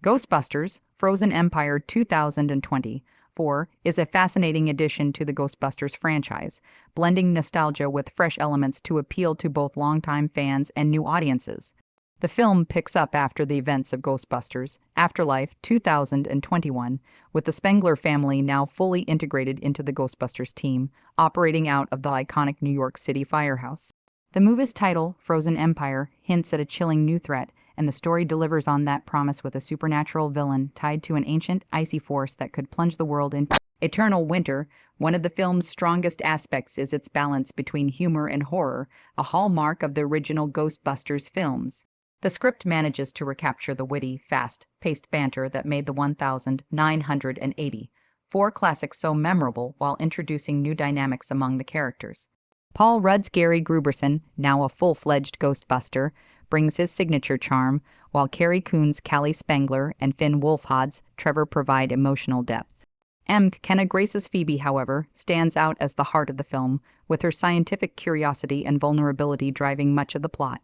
Ghostbusters Frozen Empire 2024 is a fascinating addition to the Ghostbusters franchise, blending nostalgia with fresh elements to appeal to both longtime fans and new audiences. The film picks up after the events of Ghostbusters Afterlife 2021, with the Spengler family now fully integrated into the Ghostbusters team, operating out of the iconic New York City firehouse. The movie's title, Frozen Empire, hints at a chilling new threat, and the story delivers on that promise with a supernatural villain tied to an ancient, icy force that could plunge the world into eternal winter. One of the film's strongest aspects is its balance between humor and horror, a hallmark of the original Ghostbusters films. The script manages to recapture the witty, fast-paced banter that made the 1984 classic so memorable while introducing new dynamics among the characters. Paul Rudd's Gary Gruberson, now a full-fledged Ghostbuster, brings his signature charm, while Carrie Coon's Callie Spengler and Finn Wolfhard's Trevor provide emotional depth. Mckenna Grace's Phoebe, however, stands out as the heart of the film, with her scientific curiosity and vulnerability driving much of the plot.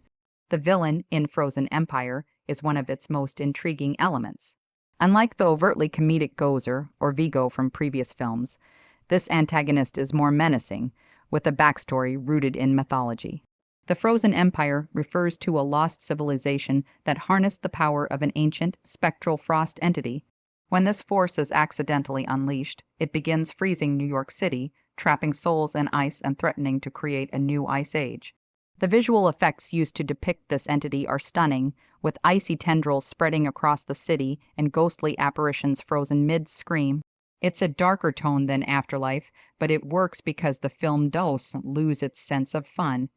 The villain in Frozen Empire is one of its most intriguing elements. Unlike the overtly comedic Gozer or Vigo from previous films, this antagonist is more menacing, with a backstory rooted in mythology. The Frozen Empire refers to a lost civilization that harnessed the power of an ancient, spectral frost entity. When this force is accidentally unleashed, it begins freezing New York City, trapping souls in ice and threatening to create a new ice age. The visual effects used to depict this entity are stunning, with icy tendrils spreading across the city and ghostly apparitions frozen mid-scream. It's a darker tone than Afterlife, but it works because the film doesn't lose its sense of fun.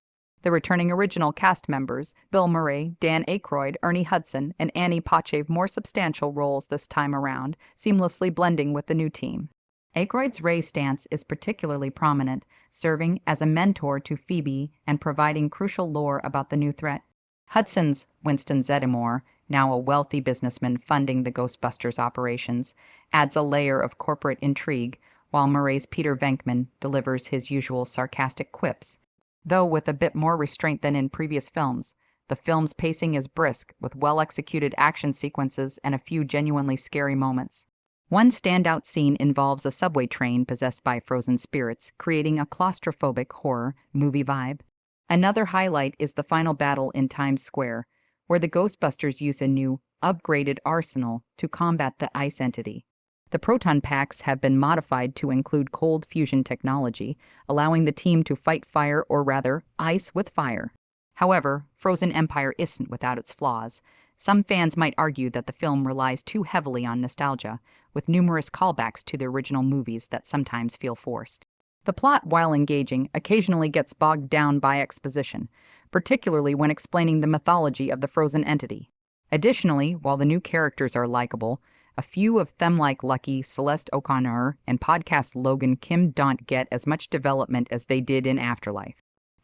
The returning original cast members, Bill Murray, Dan Aykroyd, Ernie Hudson, and Annie Potch have more substantial roles this time around, seamlessly blending with the new team. Aykroyd's Ray stance is particularly prominent, serving as a mentor to Phoebe and providing crucial lore about the new threat. Hudson's Winston Zeddemore, now a wealthy businessman funding the Ghostbusters operations, adds a layer of corporate intrigue, while Murray's Peter Venkman delivers his usual sarcastic quips. Though with a bit more restraint than in previous films, the film's pacing is brisk, with well-executed action sequences and a few genuinely scary moments. One standout scene involves a subway train possessed by frozen spirits, creating a claustrophobic horror movie vibe. Another highlight is the final battle in Times Square, where the Ghostbusters use a new, upgraded arsenal to combat the ice entity. The proton packs have been modified to include cold fusion technology, allowing the team to fight fire, or rather, ice with fire. However, Frozen Empire isn't without its flaws. Some fans might argue that the film relies too heavily on nostalgia, with numerous callbacks to the original movies that sometimes feel forced. The plot, while engaging, occasionally gets bogged down by exposition, particularly when explaining the mythology of the frozen entity. Additionally, while the new characters are likable, a few of them like Lucky, Celeste O'Connor, and podcast Logan Kim don't get as much development as they did in Afterlife.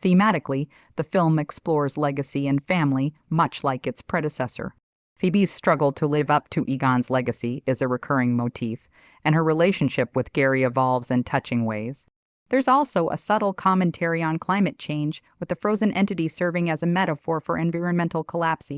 Thematically, the film explores legacy and family, much like its predecessor. Phoebe's struggle to live up to Egon's legacy is a recurring motif, and her relationship with Gary evolves in touching ways. There's also a subtle commentary on climate change, with the frozen entity serving as a metaphor for environmental collapse,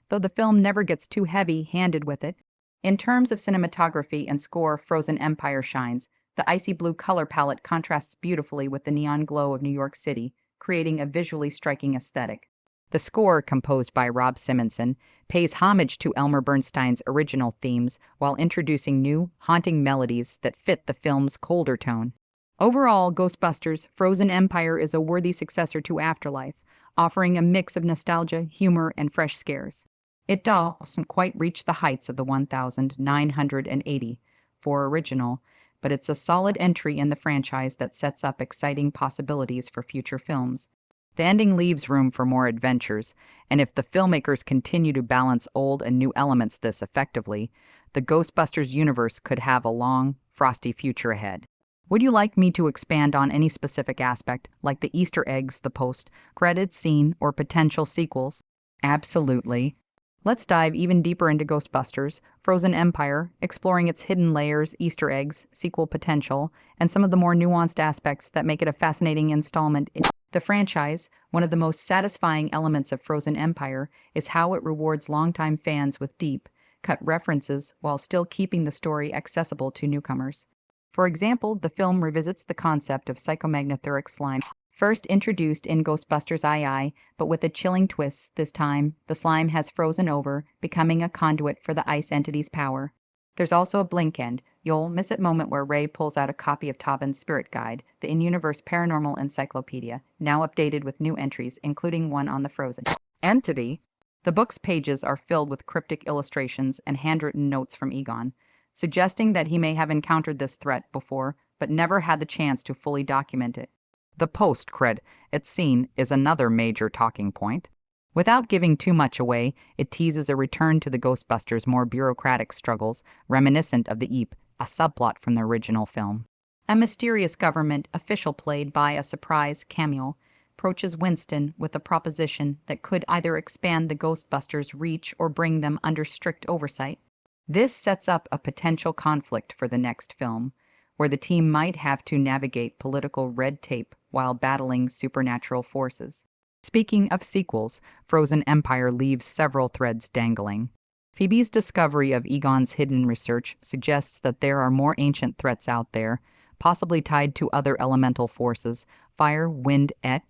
though the film never gets too heavy-handed with it. In terms of cinematography and score, Frozen Empire shines. The icy blue color palette contrasts beautifully with the neon glow of New York City, creating a visually striking aesthetic. The score, composed by Rob Simonson, pays homage to Elmer Bernstein's original themes while introducing new, haunting melodies that fit the film's colder tone. Overall, Ghostbusters Frozen Empire is a worthy successor to Afterlife, offering a mix of nostalgia, humor, and fresh scares. It doesn't quite reach the heights of the 1984 original, but it's a solid entry in the franchise that sets up exciting possibilities for future films. The ending leaves room for more adventures, and if the filmmakers continue to balance old and new elements this effectively, the Ghostbusters universe could have a long, frosty future ahead. Would you like me to expand on any specific aspect, like the Easter eggs, the post-credits scene, or potential sequels? Absolutely. Let's dive even deeper into Ghostbusters Frozen Empire, exploring its hidden layers, Easter eggs, sequel potential, and some of the more nuanced aspects that make it a fascinating installment in the franchise. One of the most satisfying elements of Frozen Empire is how it rewards longtime fans with deep, cut references while still keeping the story accessible to newcomers. For example, the film revisits the concept of psychomagnetheric slime, first introduced in Ghostbusters II, but with a chilling twist this time. The slime has frozen over, becoming a conduit for the ice entity's power. There's also a blink end, you'll miss it moment where Ray pulls out a copy of Tobin's Spirit Guide, the in-universe paranormal encyclopedia, now updated with new entries, including one on the frozen entity. The book's pages are filled with cryptic illustrations and handwritten notes from Egon, suggesting that he may have encountered this threat before, but never had the chance to fully document it. The post-credit scene is another major talking point. Without giving too much away, it teases a return to the Ghostbusters' more bureaucratic struggles, reminiscent of the Eep, a subplot from the original film. A mysterious government official played by a surprise cameo approaches Winston with a proposition that could either expand the Ghostbusters' reach or bring them under strict oversight. This sets up a potential conflict for the next film, where the team might have to navigate political red tape while battling supernatural forces. Speaking of sequels, Frozen Empire leaves several threads dangling. Phoebe's discovery of Egon's hidden research suggests that there are more ancient threats out there, possibly tied to other elemental forces, fire, wind, etc.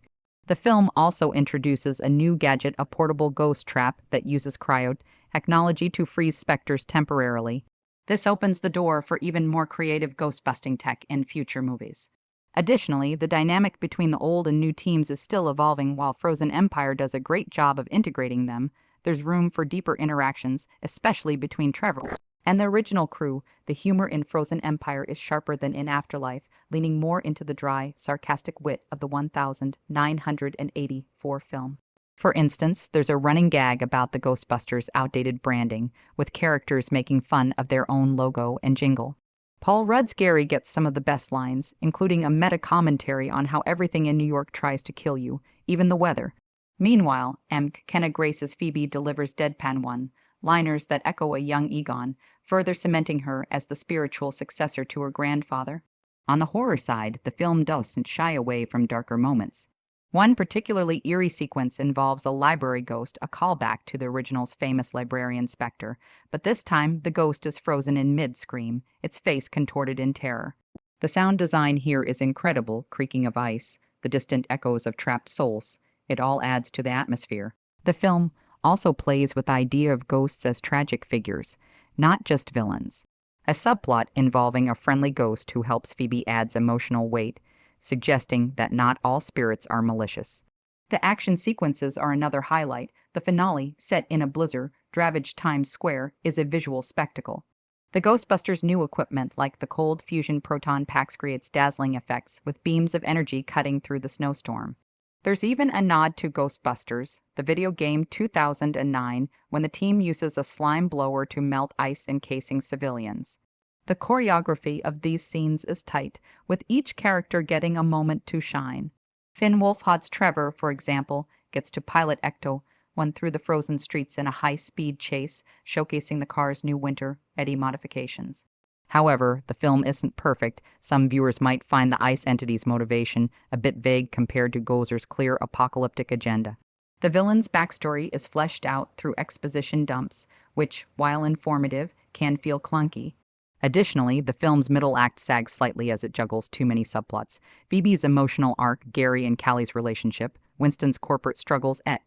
The film also introduces a new gadget, a portable ghost trap that uses cryotechnology to freeze specters temporarily. This opens the door for even more creative ghost-busting tech in future movies. Additionally, the dynamic between the old and new teams is still evolving. While Frozen Empire does a great job of integrating them, there's room for deeper interactions, especially between Trevor and the original crew. The humor in Frozen Empire is sharper than in Afterlife, leaning more into the dry, sarcastic wit of the 1984 film. For instance, there's a running gag about the Ghostbusters' outdated branding, with characters making fun of their own logo and jingle. Paul Rudd's Gary gets some of the best lines, including a meta-commentary on how everything in New York tries to kill you, even the weather. Meanwhile, Mckenna Grace's Phoebe delivers deadpan one-liners that echo a young Egon, further cementing her as the spiritual successor to her grandfather. On the horror side, the film doesn't shy away from darker moments. One particularly eerie sequence involves a library ghost, a callback to the original's famous librarian specter, but this time the ghost is frozen in mid-scream, its face contorted in terror. The sound design here is incredible, creaking of ice, the distant echoes of trapped souls. It all adds to the atmosphere. The film also plays with the idea of ghosts as tragic figures, not just villains. A subplot involving a friendly ghost who helps Phoebe adds emotional weight, suggesting that not all spirits are malicious. The action sequences are another highlight. The finale, set in a blizzard-ravaged Times Square, is a visual spectacle. The Ghostbusters' new equipment, like the cold fusion proton packs, creates dazzling effects, with beams of energy cutting through the snowstorm. There's even a nod to Ghostbusters, the video game 2009, when the team uses a slime blower to melt ice encasing civilians. The choreography of these scenes is tight, with each character getting a moment to shine. Finn Wolfhard's Trevor, for example, gets to pilot Ecto-1 through the frozen streets in a high-speed chase, showcasing the car's new winter Eddie modifications. However, the film isn't perfect. Some viewers might find the ice entity's motivation a bit vague compared to Gozer's clear apocalyptic agenda. The villain's backstory is fleshed out through exposition dumps, which, while informative, can feel clunky. Additionally, the film's middle act sags slightly as it juggles too many subplots. Phoebe's emotional arc, Gary and Callie's relationship, Winston's corporate struggles, etc.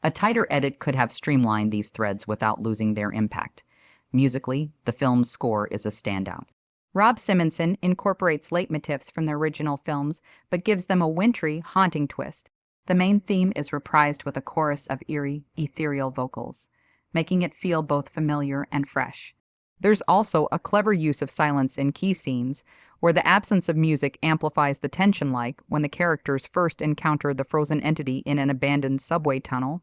A tighter edit could have streamlined these threads without losing their impact. Musically, the film's score is a standout. Rob Simonson incorporates leitmotifs from the original films, but gives them a wintry, haunting twist. The main theme is reprised with a chorus of eerie, ethereal vocals, making it feel both familiar and fresh. There's also a clever use of silence in key scenes, where the absence of music amplifies the tension, like when the characters first encounter the frozen entity in an abandoned subway tunnel.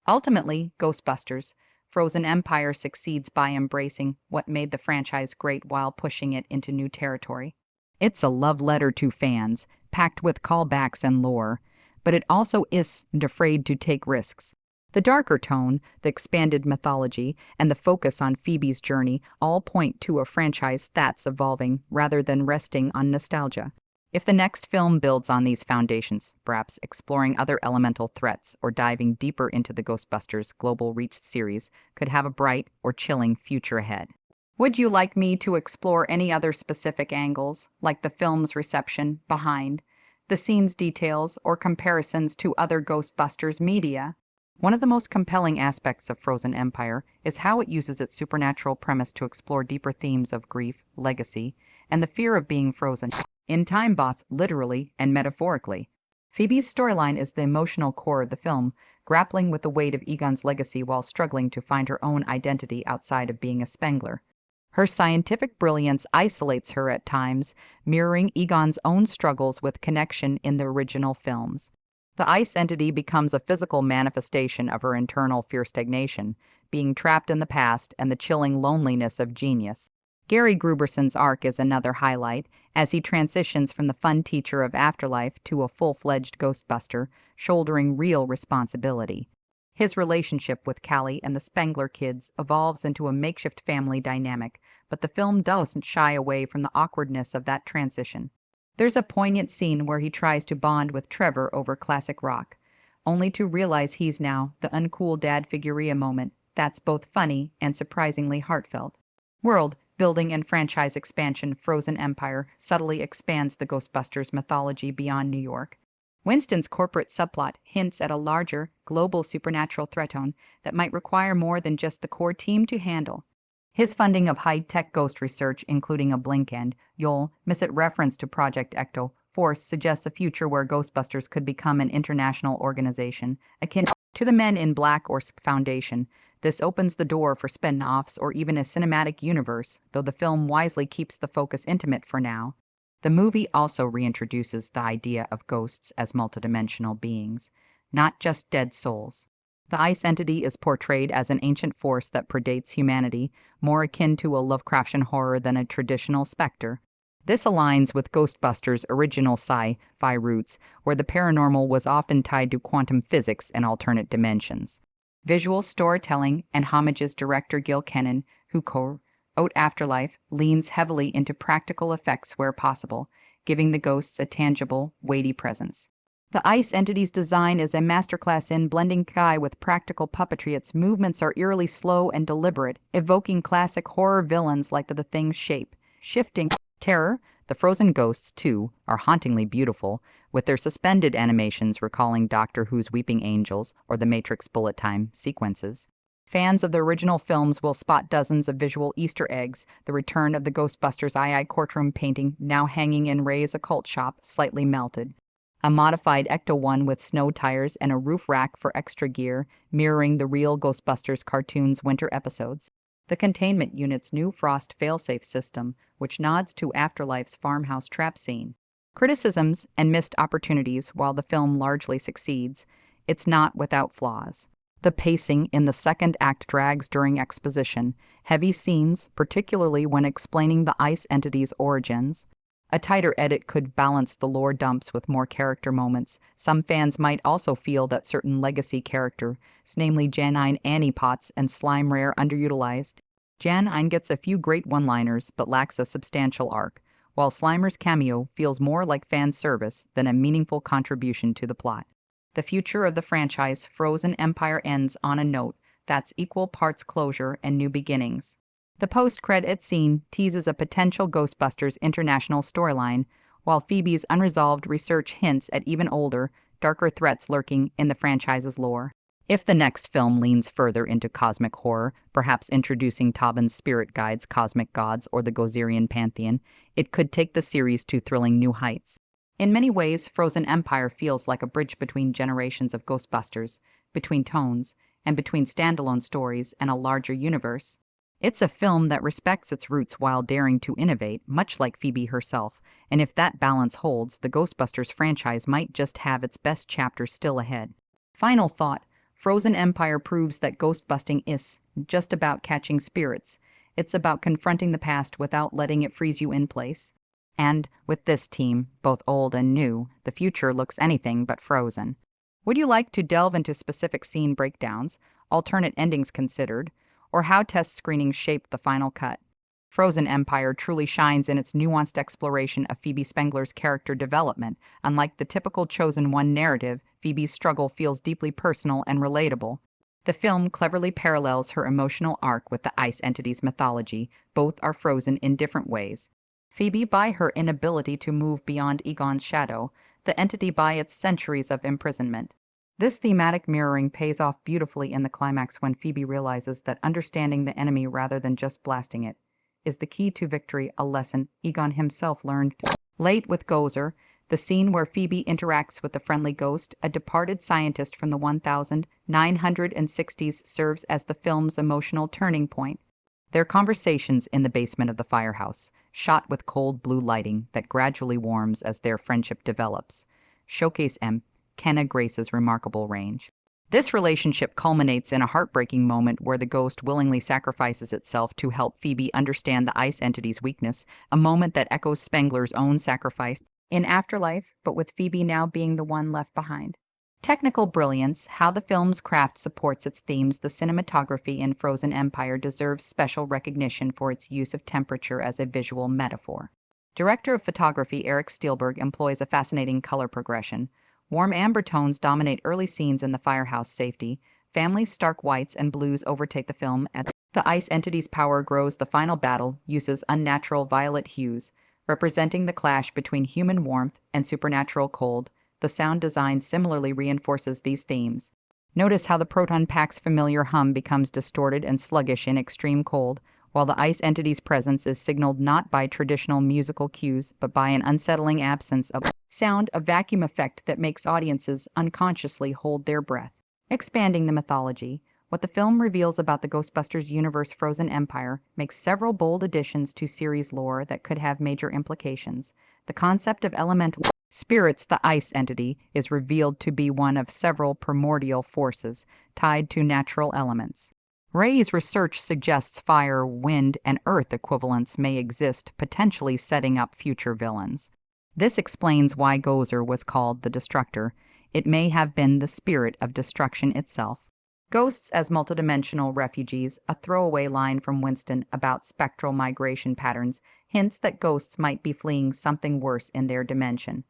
Ultimately, Ghostbusters: Frozen Empire succeeds by embracing what made the franchise great while pushing it into new territory. It's a love letter to fans, packed with callbacks and lore, but it also isn't afraid to take risks. The darker tone, the expanded mythology, and the focus on Phoebe's journey all point to a franchise that's evolving rather than resting on nostalgia. If the next film builds on these foundations, perhaps exploring other elemental threats or diving deeper into the Ghostbusters Global Reach series could have a bright or chilling future ahead. Would you like me to explore any other specific angles, like the film's reception, behind the scenes details, or comparisons to other Ghostbusters media? One of the most compelling aspects of Frozen Empire is how it uses its supernatural premise to explore deeper themes of grief, legacy, and the fear of being frozen in time, both literally and metaphorically. Phoebe's storyline is the emotional core of the film, grappling with the weight of Egon's legacy while struggling to find her own identity outside of being a Spengler. Her scientific brilliance isolates her at times, mirroring Egon's own struggles with connection in the original films. The ice entity becomes a physical manifestation of her internal fear stagnation, being trapped in the past and the chilling loneliness of genius. Gary Gruberson's arc is another highlight, as he transitions from the fun teacher of afterlife to a full-fledged Ghostbuster, shouldering real responsibility. His relationship with Callie and the Spengler kids evolves into a makeshift family dynamic, but the film doesn't shy away from the awkwardness of that transition. There's a poignant scene where he tries to bond with Trevor over classic rock, only to realize he's now the uncool dad figure. A moment that's both funny and surprisingly heartfelt. World building and franchise expansion. Frozen Empire subtly expands the Ghostbusters mythology beyond New York. Winston's corporate subplot hints at a larger, global supernatural threat tone that might require more than just the core team to handle. His funding of high-tech ghost research, including a blink and you'll miss it reference to Project Ecto Force, suggests a future where Ghostbusters could become an international organization, akin to the Men in Black or Foundation. This opens the door for spin-offs or even a cinematic universe, though the film wisely keeps the focus intimate for now. The movie also reintroduces the idea of ghosts as multidimensional beings, not just dead souls. The ice entity is portrayed as an ancient force that predates humanity, more akin to a Lovecraftian horror than a traditional specter. This aligns with Ghostbusters' original sci-fi roots, where the paranormal was often tied to quantum physics and alternate dimensions. Visual storytelling and homages. Director Gil Kenan, who co-wrote Afterlife, leans heavily into practical effects where possible, giving the ghosts a tangible, weighty presence. The ice entity's design is a masterclass in blending CGI with practical puppetry. Its movements are eerily slow and deliberate, evoking classic horror villains like the Thing's shape, shifting terror. The frozen ghosts, too, are hauntingly beautiful, with their suspended animations recalling Doctor Who's Weeping Angels or the Matrix bullet time sequences. Fans of the original films will spot dozens of visual Easter eggs. The return of the Ghostbusters II courtroom painting, now hanging in Ray's occult shop, slightly melted. A modified Ecto-1 with snow tires and a roof rack for extra gear, mirroring the real Ghostbusters cartoon's winter episodes. The containment unit's new frost failsafe system, which nods to Afterlife's farmhouse trap scene. Criticisms and missed opportunities. While the film largely succeeds, it's not without flaws. The pacing in the second act drags during exposition, heavy scenes, particularly when explaining the ice entity's origins. A tighter edit could balance the lore dumps with more character moments. Some fans might also feel that certain legacy characters, namely Janine Annie Potts and Slime Rare, underutilized. Janine gets a few great one-liners but lacks a substantial arc, while Slimer's cameo feels more like fan service than a meaningful contribution to the plot. The future of the franchise Frozen Empire ends on a note that's equal parts closure and new beginnings. The post-credit scene teases a potential Ghostbusters international storyline, while Phoebe's unresolved research hints at even older, darker threats lurking in the franchise's lore. If the next film leans further into cosmic horror, perhaps introducing Tobin's spirit guides, cosmic gods, or the Gozerian pantheon, it could take the series to thrilling new heights. In many ways, Frozen Empire feels like a bridge between generations of Ghostbusters, between tones, and between standalone stories and a larger universe. It's a film that respects its roots while daring to innovate, much like Phoebe herself, and if that balance holds, the Ghostbusters franchise might just have its best chapter still ahead. Final thought, Frozen Empire proves that ghostbusting is just about catching spirits. It's about confronting the past without letting it freeze you in place. And, with this team, both old and new, the future looks anything but frozen. Would you like to delve into specific scene breakdowns, alternate endings considered, or how test screenings shaped the final cut? Frozen Empire truly shines in its nuanced exploration of Phoebe Spengler's character development. Unlike the typical Chosen One narrative, Phoebe's struggle feels deeply personal and relatable. The film cleverly parallels her emotional arc with the ice entity's mythology. Both are frozen in different ways. Phoebe by her inability to move beyond Egon's shadow, the entity by its centuries of imprisonment. This thematic mirroring pays off beautifully in the climax when Phoebe realizes that understanding the enemy rather than just blasting it is the key to victory, a lesson Egon himself learned late with Gozer. The scene where Phoebe interacts with the friendly ghost, a departed scientist from the 1960s, serves as the film's emotional turning point. Their conversations in the basement of the firehouse, shot with cold blue lighting that gradually warms as their friendship develops, showcase Mckenna Grace's remarkable range. This relationship culminates in a heartbreaking moment where the ghost willingly sacrifices itself to help Phoebe understand the ice entity's weakness, a moment that echoes Spengler's own sacrifice in Afterlife, but with Phoebe now being the one left behind. Technical brilliance, how the film's craft supports its themes. The cinematography in Frozen Empire deserves special recognition for its use of temperature as a visual metaphor. Director of photography Eric Steelberg employs a fascinating color progression. Warm amber tones dominate early scenes in the firehouse safety. Family's stark whites and blues overtake the film. As the ice entity's power grows, the final battle uses unnatural violet hues, representing the clash between human warmth and supernatural cold. The sound design similarly reinforces these themes. Notice how the proton pack's familiar hum becomes distorted and sluggish in extreme cold, while the ice entity's presence is signaled not by traditional musical cues but by an unsettling absence of sound, a vacuum effect that makes audiences unconsciously hold their breath. Expanding the mythology, what the film reveals about the Ghostbusters universe. Frozen Empire makes several bold additions to series lore that could have major implications. The concept of elemental spirits, the ice entity, is revealed to be one of several primordial forces tied to natural elements. Ray's research suggests fire, wind, and earth equivalents may exist, potentially setting up future villains. This explains why Gozer was called the Destructor. It may have been the spirit of destruction itself. Ghosts as multidimensional refugees, a throwaway line from Winston about spectral migration patterns, hints that ghosts might be fleeing something worse in their dimension.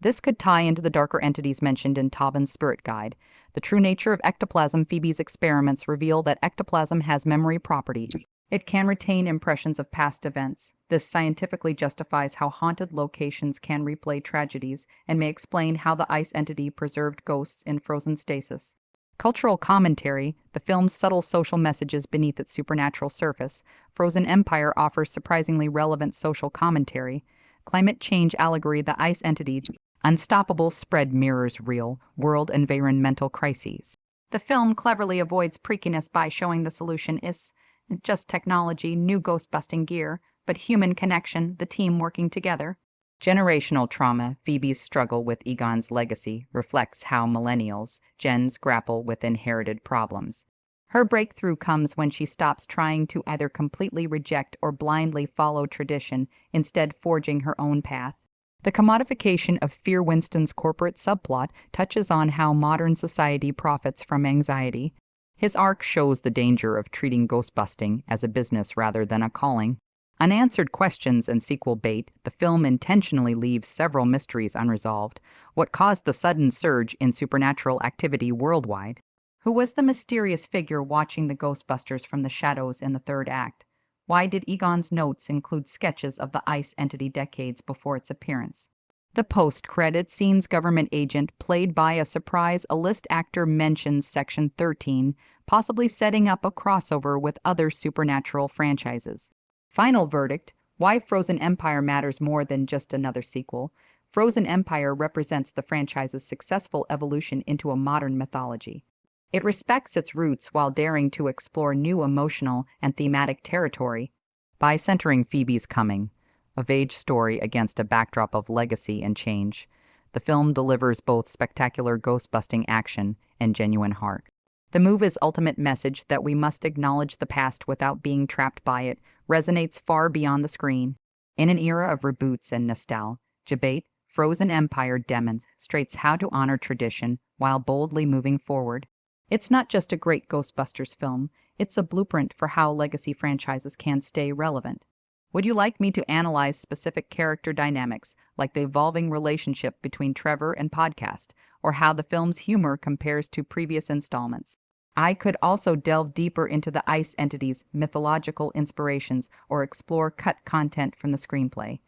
This could tie into the darker entities mentioned in Tobin's Spirit Guide. The true nature of ectoplasm. Phoebe's experiments reveal that ectoplasm has memory properties. It can retain impressions of past events. This scientifically justifies how haunted locations can replay tragedies and may explain how the ice entity preserved ghosts in frozen stasis. Cultural commentary, the film's subtle social messages beneath its supernatural surface. Frozen Empire offers surprisingly relevant social commentary. Climate change allegory, the ice entity, unstoppable spread mirrors real world environmental crises. The film cleverly avoids preakiness by showing the solution is just technology, new ghost-busting gear, but human connection, the team working together. Generational trauma, Phoebe's struggle with Egon's legacy, reflects how millennials, gens, grapple with inherited problems. Her breakthrough comes when she stops trying to either completely reject or blindly follow tradition, instead forging her own path. The commodification of Fear. Winston's corporate subplot touches on how modern society profits from anxiety. His arc shows the danger of treating ghostbusting as a business rather than a calling. Unanswered questions and sequel bait, the film intentionally leaves several mysteries unresolved. What caused the sudden surge in supernatural activity worldwide? Who was the mysterious figure watching the Ghostbusters from the shadows in the third act? Why did Egon's notes include sketches of the ice entity decades before its appearance? The post-credit scenes, government agent played by a surprise A-list actor mentions Section 13, possibly setting up a crossover with other supernatural franchises. Final verdict, why Frozen Empire matters more than just another sequel. Frozen Empire represents the franchise's successful evolution into a modern mythology. It respects its roots while daring to explore new emotional and thematic territory. By centering Phoebe's coming of age story against a backdrop of legacy and change, the film delivers both spectacular ghost-busting action and genuine heart. The movie's ultimate message that we must acknowledge the past without being trapped by it resonates far beyond the screen. In an era of reboots and nostalgia, Frozen Empire demonstrates how to honor tradition while boldly moving forward. It's not just a great Ghostbusters film, it's a blueprint for how legacy franchises can stay relevant. Would you like me to analyze specific character dynamics, like the evolving relationship between Trevor and Podcast, or how the film's humor compares to previous installments? I could also delve deeper into the ice entity's mythological inspirations or explore cut content from the screenplay.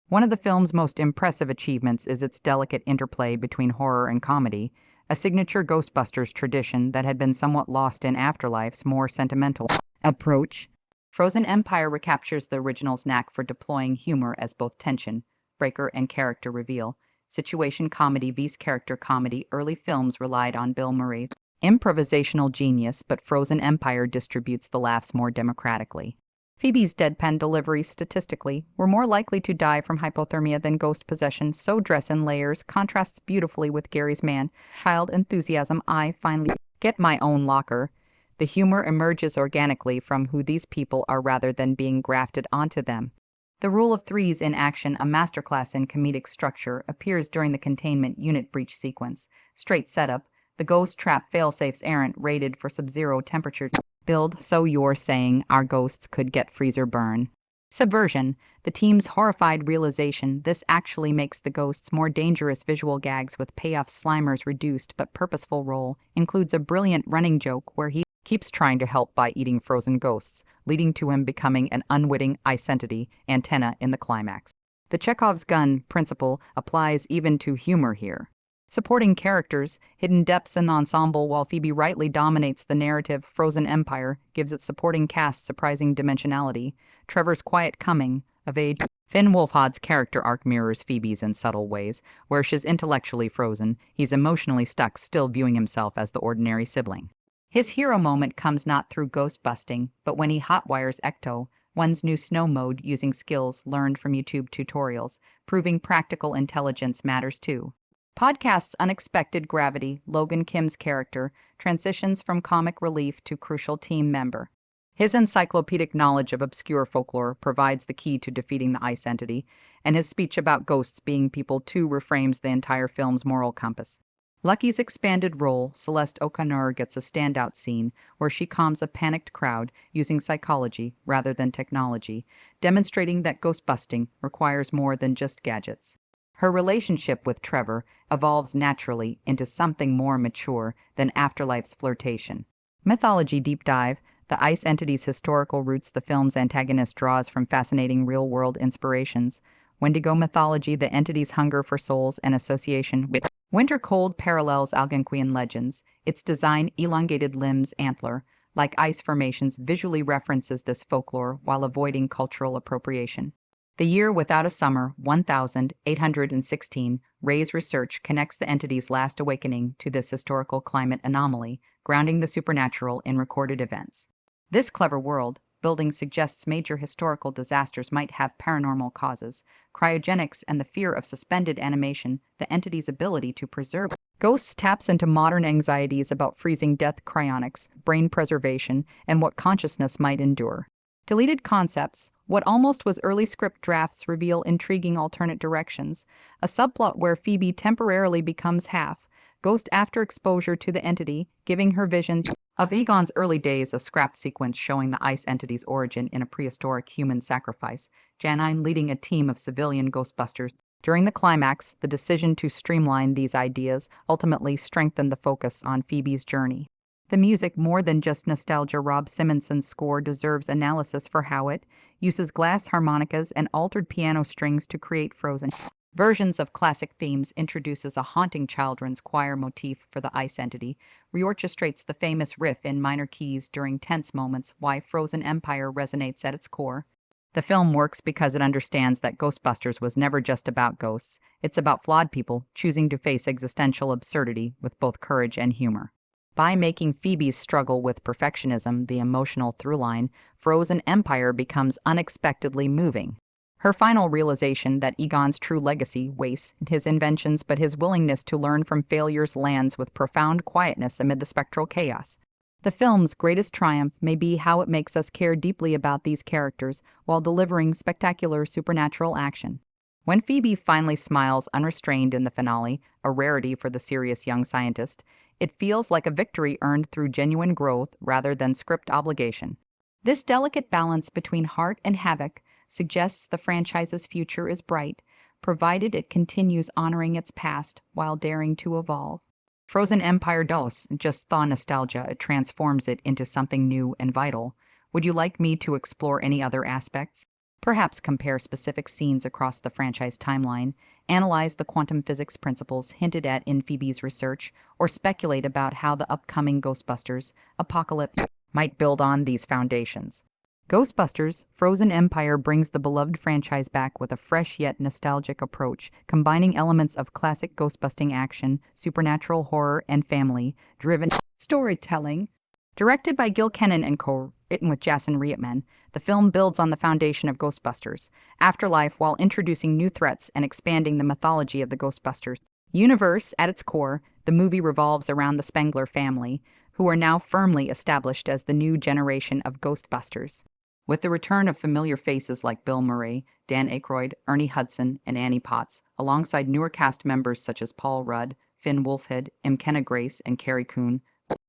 One of the film's most impressive achievements is its delicate interplay between horror and comedy, a signature Ghostbusters tradition that had been somewhat lost in Afterlife's more sentimental approach. Frozen Empire recaptures the original's knack for deploying humor as both tension, breaker, and character reveal. Situation comedy vs. character comedy. Early films relied on Bill Murray's improvisational genius, but Frozen Empire distributes the laughs more democratically. Phoebe's deadpan delivery statistically were more likely to die from hypothermia than ghost possession, so dress in layers contrasts beautifully with Gary's man-child enthusiasm. I finally get my own locker. The humor emerges organically from who these people are rather than being grafted onto them. The rule of threes in action, a masterclass in comedic structure, appears during the containment unit breach sequence. Straight setup, the ghost trap failsafes errant rated for sub-zero temperature build, so you're saying our ghosts could get freezer burn. Subversion, the team's horrified realization this actually makes the ghosts more dangerous. Visual gags with payoff. Slimer's reduced but purposeful role includes a brilliant running joke where he keeps trying to help by eating frozen ghosts, leading to him becoming an unwitting ice entity antenna in the climax. The Chekhov's gun principle applies even to humor here. Supporting characters, hidden depths in the ensemble. While Phoebe rightly dominates the narrative, Frozen Empire gives its supporting cast surprising dimensionality. Trevor's quiet coming of age. Finn Wolfhard's character arc mirrors Phoebe's in subtle ways. Where she's intellectually frozen, he's emotionally stuck, still viewing himself as the ordinary sibling. His hero moment comes not through ghost busting, but when he hotwires Ecto, one's new snow mode, using skills learned from YouTube tutorials, proving practical intelligence matters too. Podcast's unexpected gravity. Logan Kim's character transitions from comic relief to crucial team member. His encyclopedic knowledge of obscure folklore provides the key to defeating the ice entity, and his speech about ghosts being people too reframes the entire film's moral compass. Lucky's expanded role, Celeste O'Connor, gets a standout scene where she calms a panicked crowd using psychology rather than technology, demonstrating that ghost busting requires more than just gadgets. Her relationship with Trevor evolves naturally into something more mature than Afterlife's flirtation. Mythology deep dive. The ice entity's historical roots. The film's antagonist draws from fascinating real-world inspirations. Wendigo mythology, the entity's hunger for souls and association with winter cold parallels Algonquian legends. Its design, elongated limbs, antler, like ice formations, visually references this folklore while avoiding cultural appropriation. The Year Without a Summer, 1816, Ray's research connects the entity's last awakening to this historical climate anomaly, grounding the supernatural in recorded events. This clever world building suggests major historical disasters might have paranormal causes. Cryogenics and the fear of suspended animation, the entity's ability to preserve ghosts taps into modern anxieties about freezing death. Cryonics, brain preservation, and what consciousness might endure. Deleted concepts. What almost was early script drafts reveal intriguing alternate directions. A subplot where Phoebe temporarily becomes half ghost after exposure to the entity, giving her vision of Egon's early days. A scrap sequence showing the ice entity's origin in a prehistoric human sacrifice. Janine leading a team of civilian Ghostbusters. During the climax, the decision to streamline these ideas ultimately strengthened the focus on Phoebe's journey. The music, more than just nostalgia. Rob Simonson's score deserves analysis for how it uses glass harmonicas and altered piano strings to create frozen versions of classic themes, introduces a haunting children's choir motif for the ice entity, reorchestrates the famous riff in minor keys during tense moments. Why Frozen Empire resonates at its core. The film works because it understands that Ghostbusters was never just about ghosts. It's about flawed people choosing to face existential absurdity with both courage and humor. By making Phoebe's struggle with perfectionism the emotional throughline, Frozen Empire becomes unexpectedly moving. Her final realization that Egon's true legacy wastes his inventions, but his willingness to learn from failures lands with profound quietness amid the spectral chaos. The film's greatest triumph may be how it makes us care deeply about these characters while delivering spectacular supernatural action. When Phoebe finally smiles unrestrained in the finale, a rarity for the serious young scientist, it feels like a victory earned through genuine growth rather than script obligation. This delicate balance between heart and havoc suggests the franchise's future is bright, provided it continues honoring its past while daring to evolve. Frozen Empire Dos just thaw nostalgia, it transforms it into something new and vital. Would you like me to explore any other aspects? Perhaps compare specific scenes across the franchise timeline, analyze the quantum physics principles hinted at in Phoebe's research, or speculate about how the upcoming Ghostbusters apocalypse might build on these foundations. Ghostbusters Frozen Empire brings the beloved franchise back with a fresh yet nostalgic approach, combining elements of classic ghostbusting action, supernatural horror, and family-driven storytelling. Directed by Gil Kenan and co-written with Jason Reitman, the film builds on the foundation of Ghostbusters Afterlife while introducing new threats and expanding the mythology of the Ghostbusters universe. At its core, the movie revolves around the Spengler family, who are now firmly established as the new generation of Ghostbusters. With the return of familiar faces like Bill Murray, Dan Aykroyd, Ernie Hudson, and Annie Potts, alongside newer cast members such as Paul Rudd, Finn Wolfhard, Mckenna Grace, and Carrie Coon,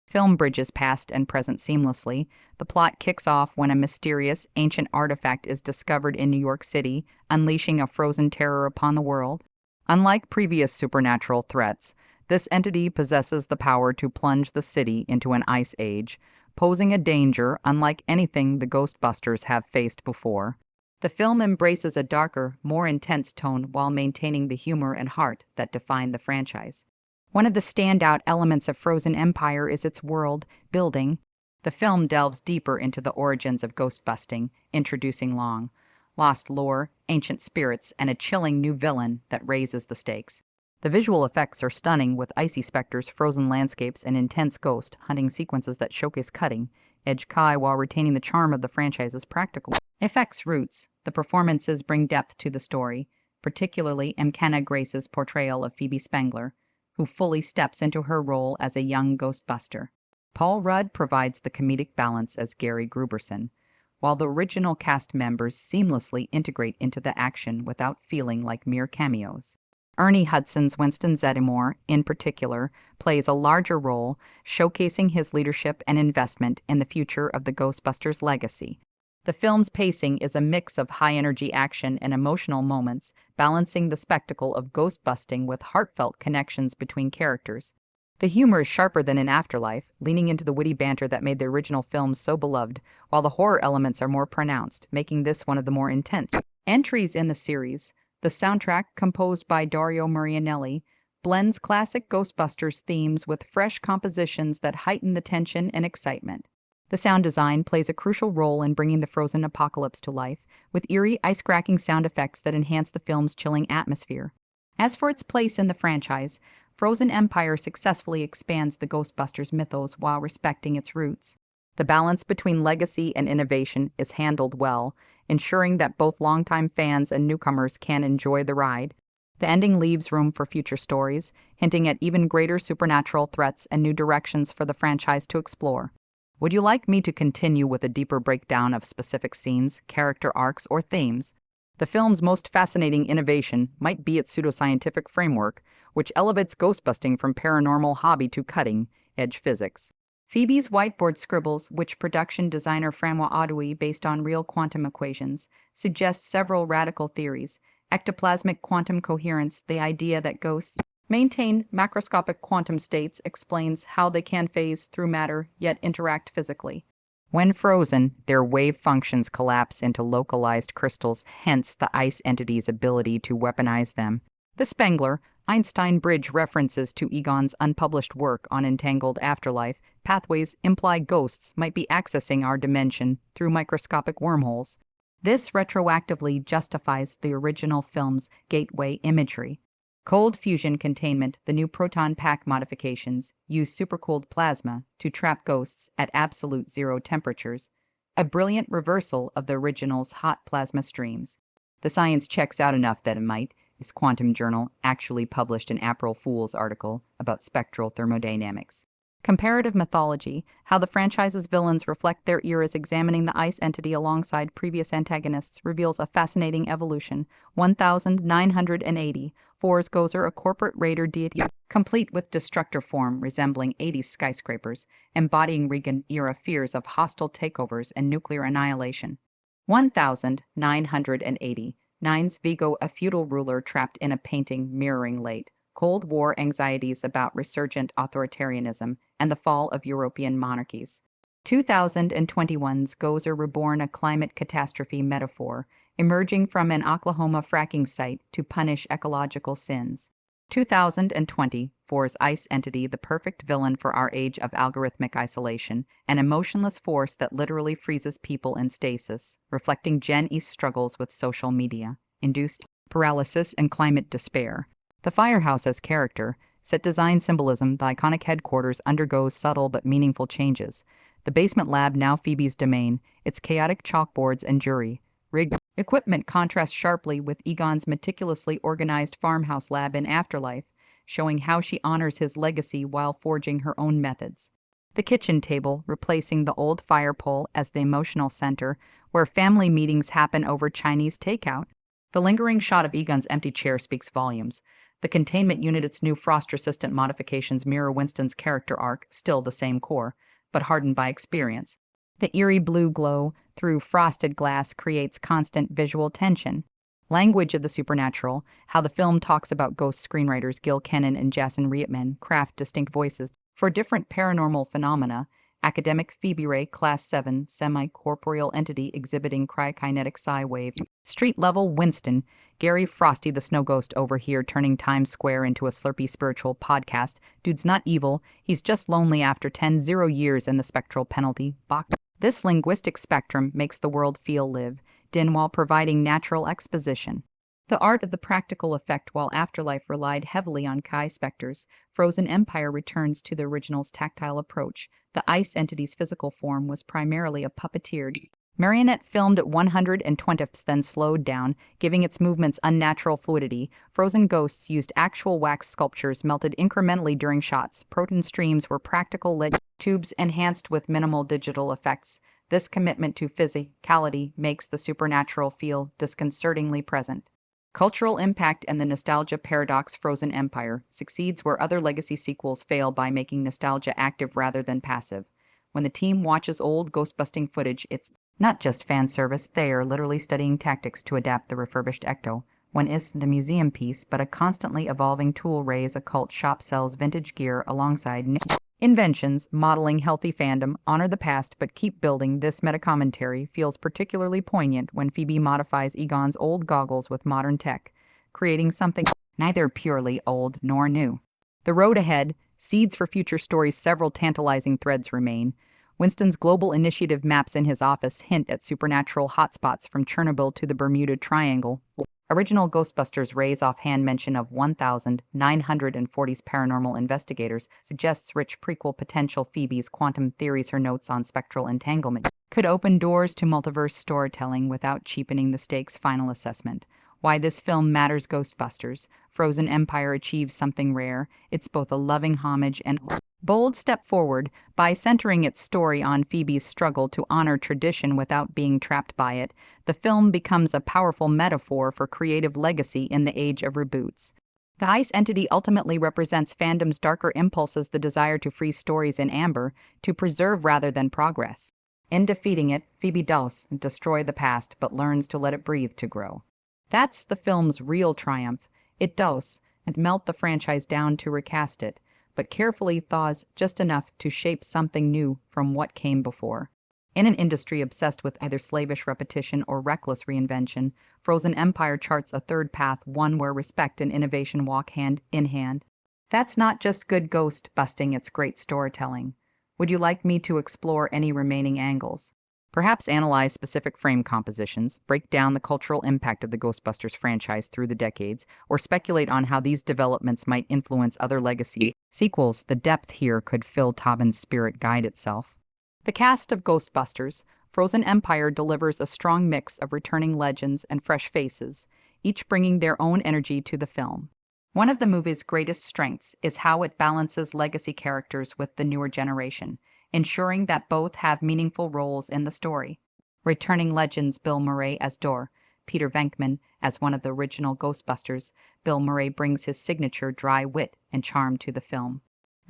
film bridges past and present seamlessly. The plot kicks off when a mysterious, ancient artifact is discovered in New York City, unleashing a frozen terror upon the world. Unlike previous supernatural threats, this entity possesses the power to plunge the city into an ice age, posing a danger unlike anything the Ghostbusters have faced before. The film embraces a darker, more intense tone while maintaining the humor and heart that define the franchise. One of the standout elements of Frozen Empire is its world building. The film delves deeper into the origins of ghostbusting, introducing lost lore, ancient spirits, and a chilling new villain that raises the stakes. The visual effects are stunning, with icy specters, frozen landscapes, and intense ghost hunting sequences that showcase cutting-edge CGI while retaining the charm of the franchise's practical effects roots. The performances bring depth to the story, particularly Mckenna Grace's portrayal of Phoebe Spengler, who fully steps into her role as a young Ghostbuster. Paul Rudd provides the comedic balance as Gary Gruberson, while the original cast members seamlessly integrate into the action without feeling like mere cameos. Ernie Hudson's Winston Zeddemore, in particular, plays a larger role, showcasing his leadership and investment in the future of the Ghostbusters legacy. The film's pacing is a mix of high-energy action and emotional moments, balancing the spectacle of ghostbusting with heartfelt connections between characters. The humor is sharper than in Afterlife, leaning into the witty banter that made the original film so beloved, while the horror elements are more pronounced, making this one of the more intense entries in the series. The soundtrack, composed by Dario Marianelli, blends classic Ghostbusters themes with fresh compositions that heighten the tension and excitement. The sound design plays a crucial role in bringing the frozen apocalypse to life, with eerie, ice-cracking sound effects that enhance the film's chilling atmosphere. As for its place in the franchise, Frozen Empire successfully expands the Ghostbusters mythos while respecting its roots. The balance between legacy and innovation is handled well, ensuring that both longtime fans and newcomers can enjoy the ride. The ending leaves room for future stories, hinting at even greater supernatural threats and new directions for the franchise to explore. Would you like me to continue with a deeper breakdown of specific scenes, character arcs, or themes? The film's most fascinating innovation might be its pseudoscientific framework, which elevates ghostbusting from paranormal hobby to cutting-edge physics. Phoebe's whiteboard scribbles, which production designer Francois Audouy based on real quantum equations, suggest several radical theories. Ectoplasmic quantum coherence, the idea that ghosts maintain macroscopic quantum states, explains how they can phase through matter yet interact physically. When frozen, their wave functions collapse into localized crystals, hence the ice entity's ability to weaponize them. The Spengler-Einstein bridge references to Egon's unpublished work on entangled afterlife pathways imply ghosts might be accessing our dimension through microscopic wormholes. This retroactively justifies the original film's gateway imagery. Cold fusion containment, the new proton pack modifications, use supercooled plasma to trap ghosts at absolute zero temperatures, a brilliant reversal of the original's hot plasma streams. The science checks out enough that it might, is Quantum Journal actually published an April Fool's article about spectral thermodynamics. Comparative mythology, how the franchise's villains reflect their eras examining the ice entity alongside previous antagonists, reveals a fascinating evolution. 1980, Forrest Gozer, a corporate raider deity, complete with destructor form resembling 80s skyscrapers, embodying Reagan-era fears of hostile takeovers and nuclear annihilation. 1980. Nines Vigo, a feudal ruler trapped in a painting mirroring late Cold War anxieties about resurgent authoritarianism and the fall of European monarchies. 2021's Gozer Reborn, a climate catastrophe metaphor, emerging from an Oklahoma fracking site to punish ecological sins. 2024's Ice Entity, the perfect villain for our age of algorithmic isolation, an emotionless force that literally freezes people in stasis, reflecting Gen E's struggles with social media, induced paralysis and climate despair. The firehouse as character, set design symbolism, the iconic headquarters undergoes subtle but meaningful changes. The basement lab, now Phoebe's domain, its chaotic chalkboards and jury rigged equipment contrasts sharply with Egon's meticulously organized farmhouse lab in Afterlife, showing how she honors his legacy while forging her own methods. The kitchen table, replacing the old fire pole as the emotional center, where family meetings happen over Chinese takeout. The lingering shot of Egon's empty chair speaks volumes. The containment unit, its new frost-resistant modifications mirror Winston's character arc, still the same core, but hardened by experience. The eerie blue glow through frosted glass creates constant visual tension. Language of the supernatural, how the film talks about ghost screenwriters Gil Kenan and Jason Reitman craft distinct voices for different paranormal phenomena. Academic Phoebe Ray, Class 7, semi-corporeal entity exhibiting cryokinetic psi wave. Street-level Winston, Gary Frosty the snow ghost over here turning Times Square into a slurpy spiritual podcast. Dude's not evil, he's just lonely after 0 years in the spectral penalty box. This linguistic spectrum makes the world feel lived-in while providing natural exposition. The art of the practical effect. While Afterlife relied heavily on Kai specters, Frozen Empire returns to the original's tactile approach. The ice entity's physical form was primarily a puppeteered marionette filmed at 120ths, then slowed down, giving its movements unnatural fluidity. Frozen ghosts used actual wax sculptures melted incrementally during shots. Proton streams were practical lead tubes enhanced with minimal digital effects. This commitment to physicality makes the supernatural feel disconcertingly present. Cultural impact and the nostalgia paradox. Frozen Empire succeeds where other legacy sequels fail by making nostalgia active rather than passive. When the team watches old ghost-busting footage, it's not just fan service, they are literally studying tactics to adapt the refurbished Ecto. One isn't a museum piece, but a constantly evolving tool. Ray's occult shop sells vintage gear alongside new inventions, modeling healthy fandom, honor the past but keep building. This meta-commentary feels particularly poignant when Phoebe modifies Egon's old goggles with modern tech, creating something neither purely old nor new. The road ahead, seeds for future stories. Several tantalizing threads remain. Winston's global initiative maps in his office hint at supernatural hotspots from Chernobyl to the Bermuda Triangle. Original Ghostbusters Ray's offhand mention of 1940's paranormal investigators suggests rich prequel potential. Phoebe's quantum theories, her notes on spectral entanglement, could open doors to multiverse storytelling without cheapening the stakes. Final assessment. Why this film matters. Ghostbusters Frozen Empire achieves something rare. It's both a loving homage and bold step forward by centering its story on Phoebe's struggle to honor tradition without being trapped by it. The film becomes a powerful metaphor for creative legacy in the age of reboots. The ice entity ultimately represents fandom's darker impulses, the desire to freeze stories in amber, to preserve rather than progress. In defeating it, Phoebe does destroy the past but learns to let it breathe to grow. That's the film's real triumph. It does, and melt the franchise down to recast it, but carefully thaws just enough to shape something new from what came before. In an industry obsessed with either slavish repetition or reckless reinvention, Frozen Empire charts a third path, one where respect and innovation walk hand in hand. That's not just good ghost busting, it's great storytelling. Would you like me to explore any remaining angles? Perhaps analyze specific frame compositions, break down the cultural impact of the Ghostbusters franchise through the decades, or speculate on how these developments might influence other legacy sequels. The depth here could fill Tobin's spirit guide itself. The cast of Ghostbusters Frozen Empire delivers a strong mix of returning legends and fresh faces, each bringing their own energy to the film. One of the movie's greatest strengths is how it balances legacy characters with the newer generation, ensuring that both have meaningful roles in the story. Returning legends Bill Murray as Dor, Peter Venkman as one of the original Ghostbusters. Bill Murray brings his signature dry wit and charm to the film.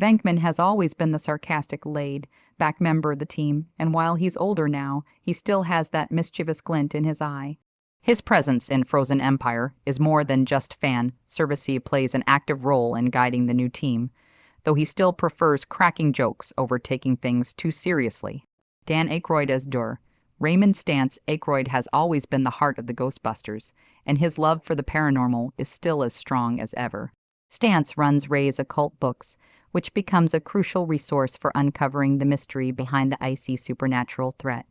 Venkman has always been the sarcastic, laid-back member of the team, and while he's older now, he still has that mischievous glint in his eye. His presence in Frozen Empire is more than just fan service. He plays an active role in guiding the new team, though he still prefers cracking jokes over taking things too seriously. Dan Aykroyd as Dur. Raymond Stantz Aykroyd has always been the heart of the Ghostbusters, and his love for the paranormal is still as strong as ever. Stantz runs Ray's occult books, which becomes a crucial resource for uncovering the mystery behind the icy supernatural threat.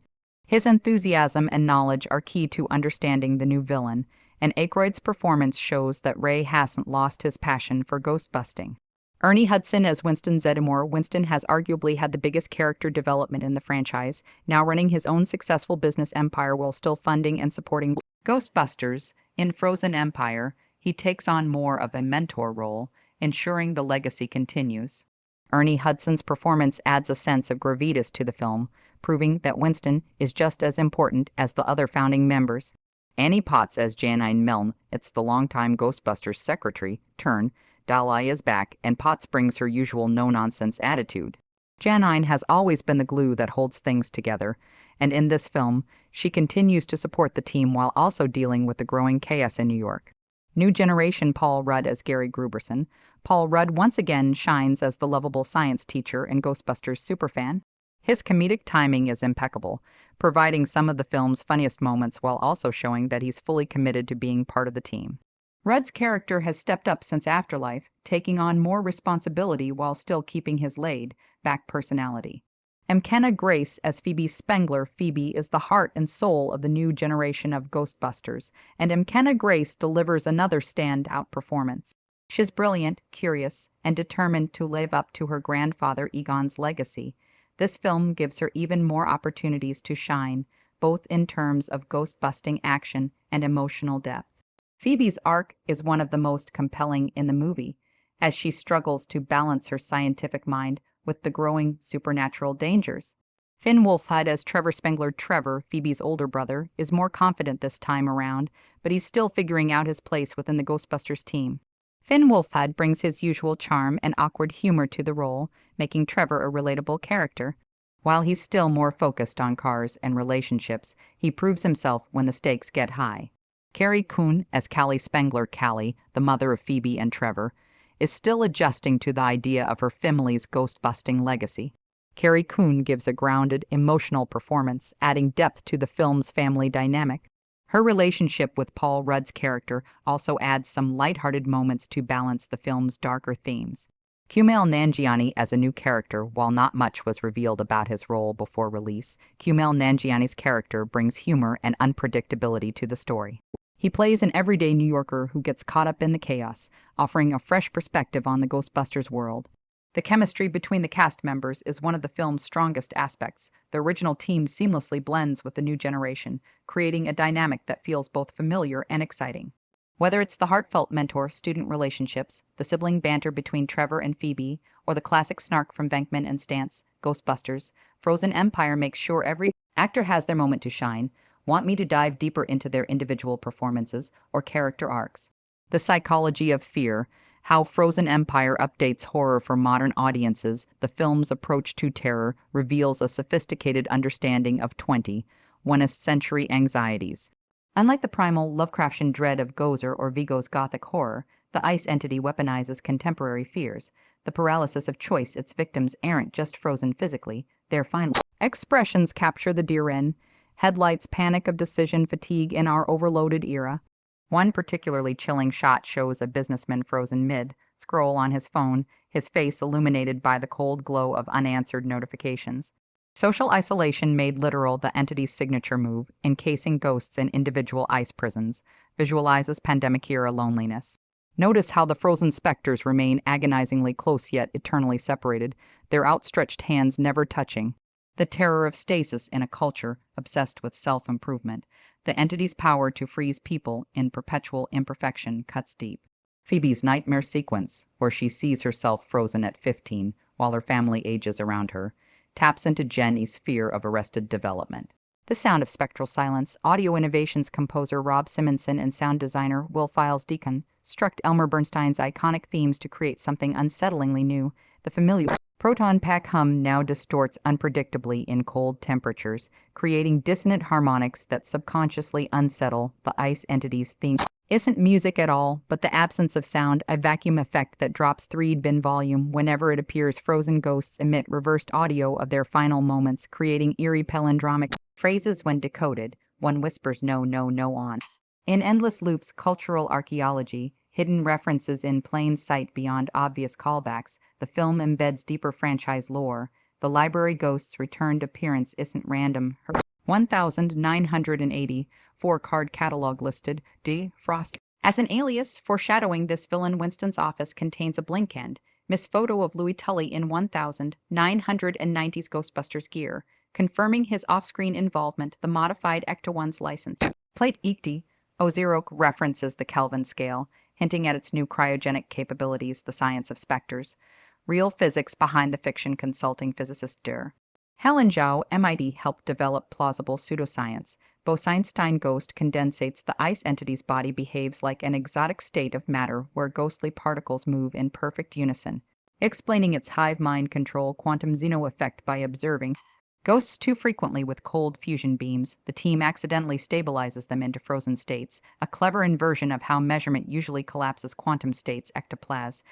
His enthusiasm and knowledge are key to understanding the new villain, and Aykroyd's performance shows that Ray hasn't lost his passion for ghostbusting. Ernie Hudson as Winston Zeddemore. Winston has arguably had the biggest character development in the franchise, now running his own successful business empire while still funding and supporting Ghostbusters. In Frozen Empire, he takes on more of a mentor role, ensuring the legacy continues. Ernie Hudson's performance adds a sense of gravitas to the film, proving that Winston is just as important as the other founding members. Annie Potts as Janine Milne. It's the longtime Ghostbusters secretary turn. Dalai is back, and Potts brings her usual no-nonsense attitude. Janine has always been the glue that holds things together, and in this film, she continues to support the team while also dealing with the growing chaos in New York. New generation Paul Rudd as Gary Gruberson. Paul Rudd once again shines as the lovable science teacher and Ghostbusters superfan. His comedic timing is impeccable, providing some of the film's funniest moments while also showing that he's fully committed to being part of the team. Rudd's character has stepped up since Afterlife, taking on more responsibility while still keeping his laid-back personality. Mckenna Grace as Phoebe Spengler. Phoebe is the heart and soul of the new generation of Ghostbusters, and Mckenna Grace delivers another standout performance. She's brilliant, curious, and determined to live up to her grandfather Egon's legacy. This film gives her even more opportunities to shine, both in terms of ghost-busting action and emotional depth. Phoebe's arc is one of the most compelling in the movie, as she struggles to balance her scientific mind with the growing supernatural dangers. Finn Wolfhard as Trevor Spengler. Trevor, Phoebe's older brother, is more confident this time around, but he's still figuring out his place within the Ghostbusters team. Finn Wolfhard brings his usual charm and awkward humor to the role, making Trevor a relatable character. While he's still more focused on cars and relationships, he proves himself when the stakes get high. Carrie Coon as Callie Spengler. Callie, the mother of Phoebe and Trevor, is still adjusting to the idea of her family's ghost-busting legacy. Carrie Coon gives a grounded, emotional performance, adding depth to the film's family dynamic. Her relationship with Paul Rudd's character also adds some lighthearted moments to balance the film's darker themes. Kumail Nanjiani as a new character. While not much was revealed about his role before release, Kumail Nanjiani's character brings humor and unpredictability to the story. He plays an everyday New Yorker who gets caught up in the chaos, offering a fresh perspective on the Ghostbusters world. The chemistry between the cast members is one of the film's strongest aspects. The original team seamlessly blends with the new generation, creating a dynamic that feels both familiar and exciting. Whether it's the heartfelt mentor-student relationships, the sibling banter between Trevor and Phoebe, or the classic snark from Venkman and Stantz, Ghostbusters, Frozen Empire makes sure every actor has their moment to shine. Want me to dive deeper into their individual performances or character arcs? The psychology of fear, how Frozen Empire updates horror for modern audiences. The film's approach to terror reveals a sophisticated understanding of 21st century anxieties. Unlike the primal Lovecraftian dread of Gozer or Vigo's gothic horror, the ice entity weaponizes contemporary fears. The paralysis of choice its victims aren't just frozen physically, their final expressions capture the Diren headlights panic of decision fatigue in our overloaded era. One particularly chilling shot shows a businessman frozen mid-scroll on his phone, his face illuminated by the cold glow of unanswered notifications. Social isolation made literal. The entity's signature move, encasing ghosts in individual ice prisons, visualizes pandemic-era loneliness. Notice how the frozen specters remain agonizingly close yet eternally separated, their outstretched hands never touching. The terror of stasis in a culture obsessed with self-improvement. The entity's power to freeze people in perpetual imperfection cuts deep. Phoebe's nightmare sequence, where she sees herself frozen at 15 while her family ages around her, taps into Jenny's fear of arrested development. The sound of spectral silence. Audio Innovations composer Rob Simonson and sound designer Will Files Deacon struck Elmer Bernstein's iconic themes to create something unsettlingly new, The familiar proton pack hum now distorts unpredictably in cold temperatures, creating dissonant harmonics that subconsciously unsettle the ice entity's theme. Isn't music at all, but the absence of sound, a vacuum effect that drops 3 dB volume whenever it appears. Frozen ghosts emit reversed audio of their final moments, creating eerie palindromic phrases when decoded. One whispers no, no, no on. In endless loops, cultural archaeology, hidden references in plain sight beyond obvious callbacks, the film embeds deeper franchise lore. The library ghost's returned appearance isn't random. Her 1,980 4-card catalog listed D. Frost as an alias, foreshadowing this villain. Winston's office contains a blink end. Miss photo of Louis Tully in 1990's Ghostbusters gear, confirming his off-screen involvement. The modified Ecto-1's license plate Ecti Ozirok references the Kelvin scale, hinting at its new cryogenic capabilities. The science of specters, real physics behind the fiction. Consulting physicist Der Helen Zhao, MIT, helped develop plausible pseudoscience. Bose-Einstein ghost condensates. The ice entity's body behaves like an exotic state of matter where ghostly particles move in perfect unison, explaining its hive mind control quantum Zeno effect. By observing ghosts too frequently with cold fusion beams, the team accidentally stabilizes them into frozen states, a clever inversion of how measurement usually collapses quantum states. Ectoplasm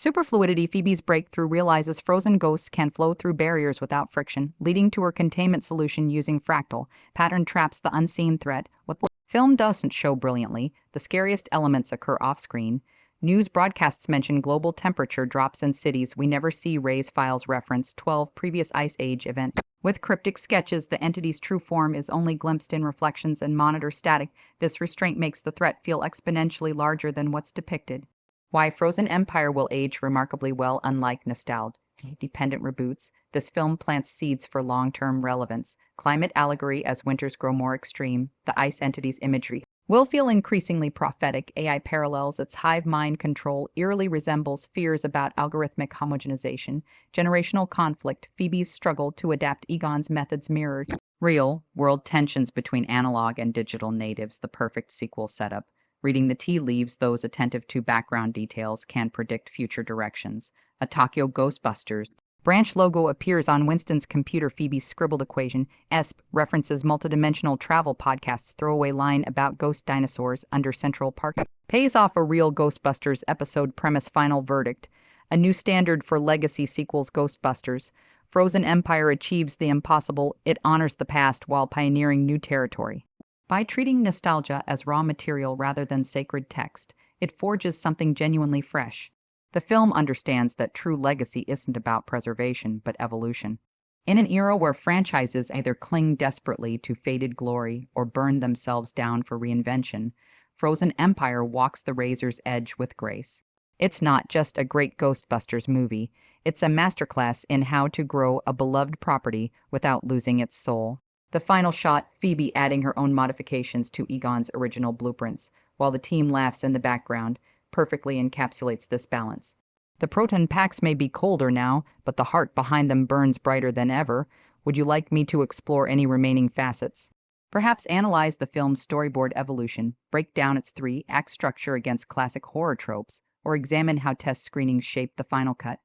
superfluidity. Phoebe's breakthrough realizes frozen ghosts can flow through barriers without friction, leading to her containment solution using fractal pattern traps. The unseen threat. What the film doesn't show brilliantly, the scariest elements occur off-screen. News broadcasts mention global temperature drops in cities we never see. Ray's files reference 12 previous Ice Age events. With cryptic sketches, the entity's true form is only glimpsed in reflections and monitor static. This restraint makes the threat feel exponentially larger than what's depicted. Why Frozen Empire will age remarkably well. Unlike nostalgia-dependent reboots, this film plants seeds for long-term relevance. Climate allegory. As winters grow more extreme, the ice entity's imagery will feel increasingly prophetic. AI parallels its hive mind control, eerily resembles fears about algorithmic homogenization, generational conflict. Phoebe's struggle to adapt Egon's methods mirror real-world tensions between analog and digital natives. The perfect sequel setup. Reading the tea leaves, those attentive to background details can predict future directions. A Tokyo Ghostbusters branch logo appears on Winston's computer. Phoebe's scribbled equation, ESP, references multidimensional travel podcasts. Throwaway line about ghost dinosaurs under Central Park pays off. A real Ghostbusters episode premise. Final verdict. A new standard for legacy sequels. Ghostbusters Frozen Empire achieves the impossible. It honors the past while pioneering new territory. By treating nostalgia as raw material rather than sacred text, it forges something genuinely fresh. The film understands that true legacy isn't about preservation, but evolution. In an era where franchises either cling desperately to faded glory or burn themselves down for reinvention, Frozen Empire walks the razor's edge with grace. It's not just a great Ghostbusters movie, it's a masterclass in how to grow a beloved property without losing its soul. The final shot, Phoebe adding her own modifications to Egon's original blueprints, while the team laughs in the background, perfectly encapsulates this balance. The proton packs may be colder now, but the heart behind them burns brighter than ever. Would you like me to explore any remaining facets? Perhaps analyze the film's storyboard evolution, break down its 3-act structure against classic horror tropes, or examine how test screenings shaped the final cut.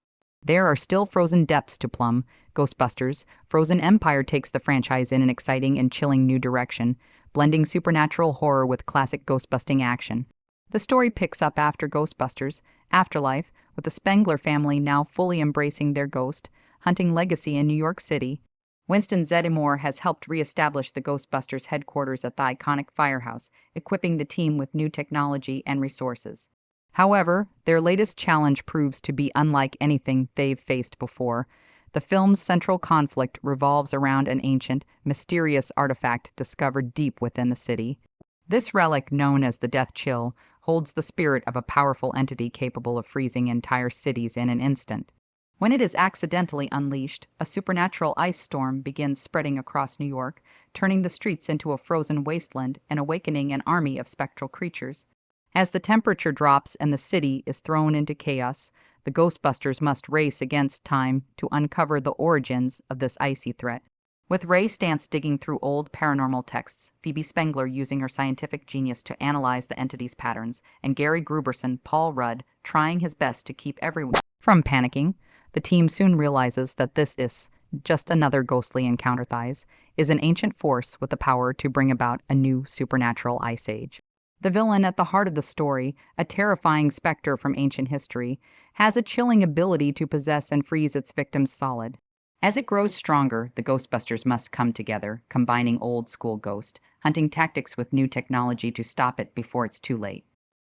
There are still frozen depths to plumb. Ghostbusters, Frozen Empire takes the franchise in an exciting and chilling new direction, blending supernatural horror with classic ghostbusting action. The story picks up after Ghostbusters Afterlife, with the Spengler family now fully embracing their ghost hunting legacy in New York City. Winston Zeddemore has helped re-establish the Ghostbusters headquarters at the iconic firehouse, equipping the team with new technology and resources. However, their latest challenge proves to be unlike anything they've faced before. The film's central conflict revolves around an ancient, mysterious artifact discovered deep within the city. This relic, known as the Death Chill, holds the spirit of a powerful entity capable of freezing entire cities in an instant. When it is accidentally unleashed, a supernatural ice storm begins spreading across New York, turning the streets into a frozen wasteland and awakening an army of spectral creatures. As the temperature drops and the city is thrown into chaos, the Ghostbusters must race against time to uncover the origins of this icy threat. With Ray Stantz digging through old paranormal texts, Phoebe Spengler using her scientific genius to analyze the entity's patterns, and Gary Gruberson, Paul Rudd, trying his best to keep everyone from panicking, The team soon realizes that this is just another ghostly encounter. Thighs is an ancient force with the power to bring about a new supernatural ice age. The villain at the heart of the story, a terrifying specter from ancient history, has a chilling ability to possess and freeze its victims solid. As it grows stronger, the Ghostbusters must come together, combining old-school ghost hunting tactics with new technology to stop it before it's too late.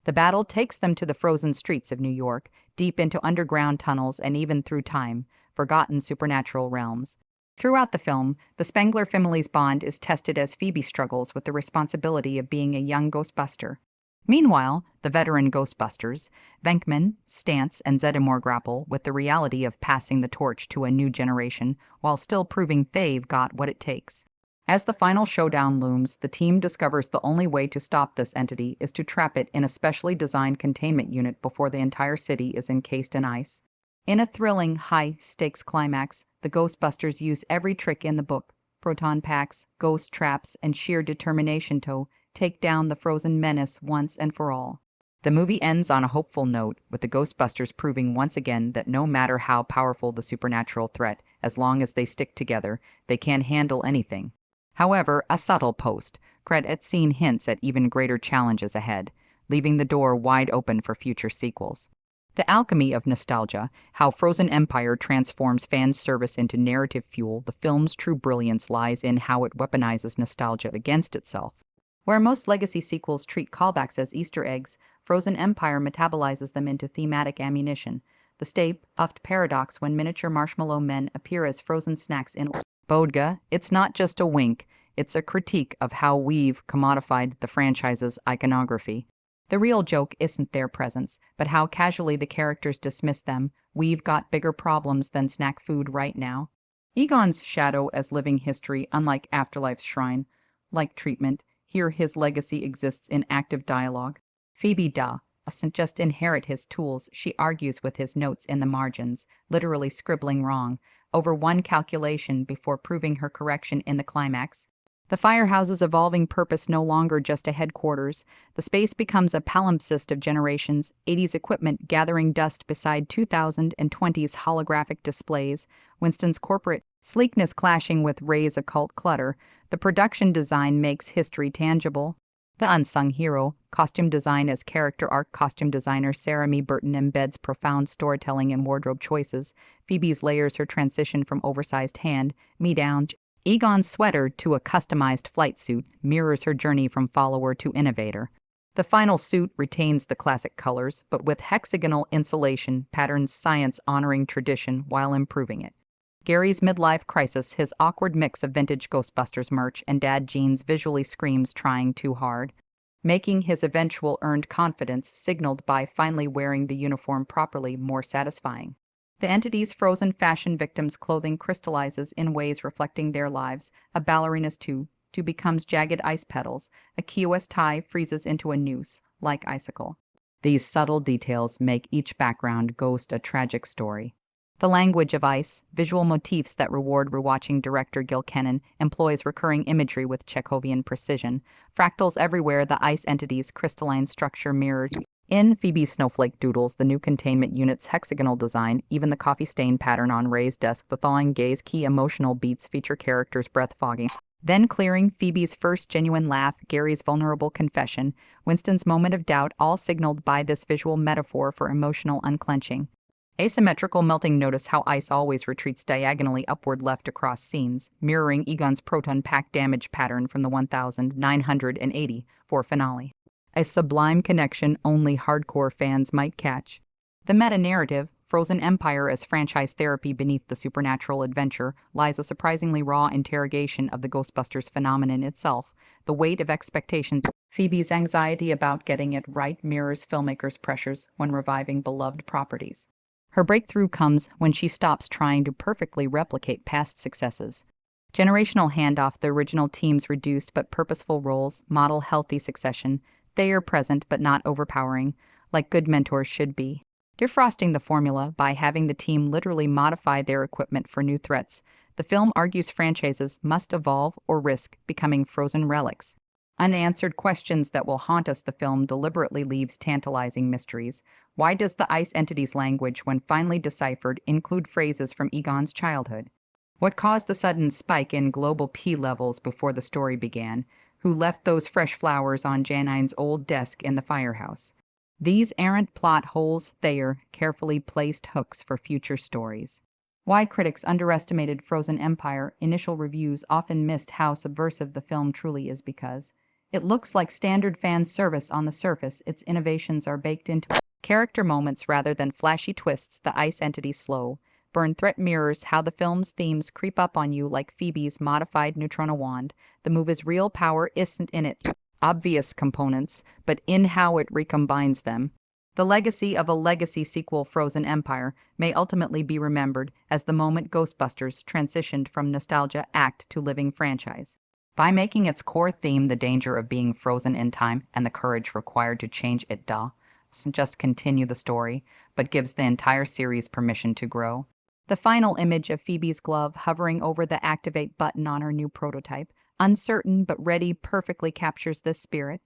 The battle takes them to the frozen streets of New York, deep into underground tunnels and even through time, forgotten supernatural realms. Throughout the film, the Spengler family's bond is tested as Phoebe struggles with the responsibility of being a young Ghostbuster. Meanwhile, the veteran Ghostbusters, Venkman, Stantz, and Zeddemore grapple with the reality of passing the torch to a new generation while still proving they've got what it takes. As the final showdown looms, the team discovers the only way to stop this entity is to trap it in a specially designed containment unit before the entire city is encased in ice. In a thrilling, high-stakes climax, the Ghostbusters use every trick in the book, proton packs, ghost traps, and sheer determination to take down the frozen menace once and for all. The movie ends on a hopeful note, with the Ghostbusters proving once again that no matter how powerful the supernatural threat, as long as they stick together, they can handle anything. However, a subtle post-credit scene hints at even greater challenges ahead, leaving the door wide open for future sequels. The alchemy of nostalgia, how Frozen Empire transforms fan service into narrative fuel. The film's true brilliance lies in how it weaponizes nostalgia against itself. Where most legacy sequels treat callbacks as Easter eggs, Frozen Empire metabolizes them into thematic ammunition. The stay-puft paradox when miniature marshmallow men appear as frozen snacks in Bodega, it's not just a wink, it's a critique of how we've commodified the franchise's iconography. The real joke isn't their presence, but how casually the characters dismiss them. We've got bigger problems than snack food right now. Egon's shadow as living history, unlike Afterlife's shrine. Like treatment, here his legacy exists in active dialogue. Phoebe doesn't just inherit his tools, she argues with his notes in the margins, literally scribbling wrong over one calculation before proving her correction in the climax. The firehouse's evolving purpose no longer just a headquarters. The space becomes a palimpsest of generations, 80s equipment gathering dust beside 2020's holographic displays, Winston's corporate sleekness clashing with Ray's occult clutter. The production design makes history tangible. The unsung hero, costume design as character arc. Costume designer Sarah M. Burton embeds profound storytelling in wardrobe choices. Phoebe's layers her transition from oversized hand-me-downs. Egon's sweater to a customized flight suit mirrors her journey from follower to innovator. The final suit retains the classic colors, but with hexagonal insulation patterns, science honoring tradition while improving it. Gary's midlife crisis, his awkward mix of vintage Ghostbusters merch and dad jeans visually screams trying too hard, making his eventual earned confidence, signaled by finally wearing the uniform properly, more satisfying. The entity's frozen fashion victims' clothing crystallizes in ways reflecting their lives. A ballerina's tutu becomes jagged ice petals. A Kiowa tie freezes into a noose, like icicle. These subtle details make each background ghost a tragic story. The language of ice, visual motifs that reward rewatching. Director Gil Kenan employs recurring imagery with Chekhovian precision. Fractals everywhere, the ice entity's crystalline structure mirrored in Phoebe's snowflake doodles, the new containment unit's hexagonal design, even the coffee stain pattern on Ray's desk. The thawing gaze, key emotional beats feature characters' breath fogging, then clearing. Phoebe's first genuine laugh, Gary's vulnerable confession, Winston's moment of doubt, all signaled by this visual metaphor for emotional unclenching. Asymmetrical melting, notice how ice always retreats diagonally upward left across scenes, mirroring Egon's proton pack damage pattern from the 1984 finale. A sublime connection only hardcore fans might catch. The meta-narrative, Frozen Empire as franchise therapy beneath the supernatural adventure, lies a surprisingly raw interrogation of the Ghostbusters phenomenon itself. The weight of expectation. Phoebe's anxiety about getting it right mirrors filmmakers' pressures when reviving beloved properties. Her breakthrough comes when she stops trying to perfectly replicate past successes. Generational handoff, the original team's reduced but purposeful roles model healthy succession. They are present but not overpowering, like good mentors should be. Defrosting the formula by having the team literally modify their equipment for new threats, the film argues franchises must evolve or risk becoming frozen relics. Unanswered questions that will haunt us. The film deliberately leaves tantalizing mysteries. Why does the ice entity's language, when finally deciphered, include phrases from Egon's childhood? What caused the sudden spike in global P levels before the story began? Who left those fresh flowers on Janine's old desk in the firehouse? These errant plot holes, Thayer carefully placed hooks for future stories. Why critics underestimated Frozen Empire. Initial reviews often missed how subversive the film truly is because it looks like standard fan service on the surface. Its innovations are baked into character moments rather than flashy twists. The ice entity's slow burn threat mirrors how the film's themes creep up on you, like Phoebe's modified neutrino wand. The movie's real power isn't in its obvious components, but in how it recombines them. The legacy of a legacy sequel, Frozen Empire, may ultimately be remembered as the moment Ghostbusters transitioned from nostalgia act to living franchise. By making its core theme the danger of being frozen in time and the courage required to change it doesn't just continue the story, but gives the entire series permission to grow. The final image of Phoebe's glove hovering over the activate button on her new prototype, uncertain but ready, perfectly captures this spirit.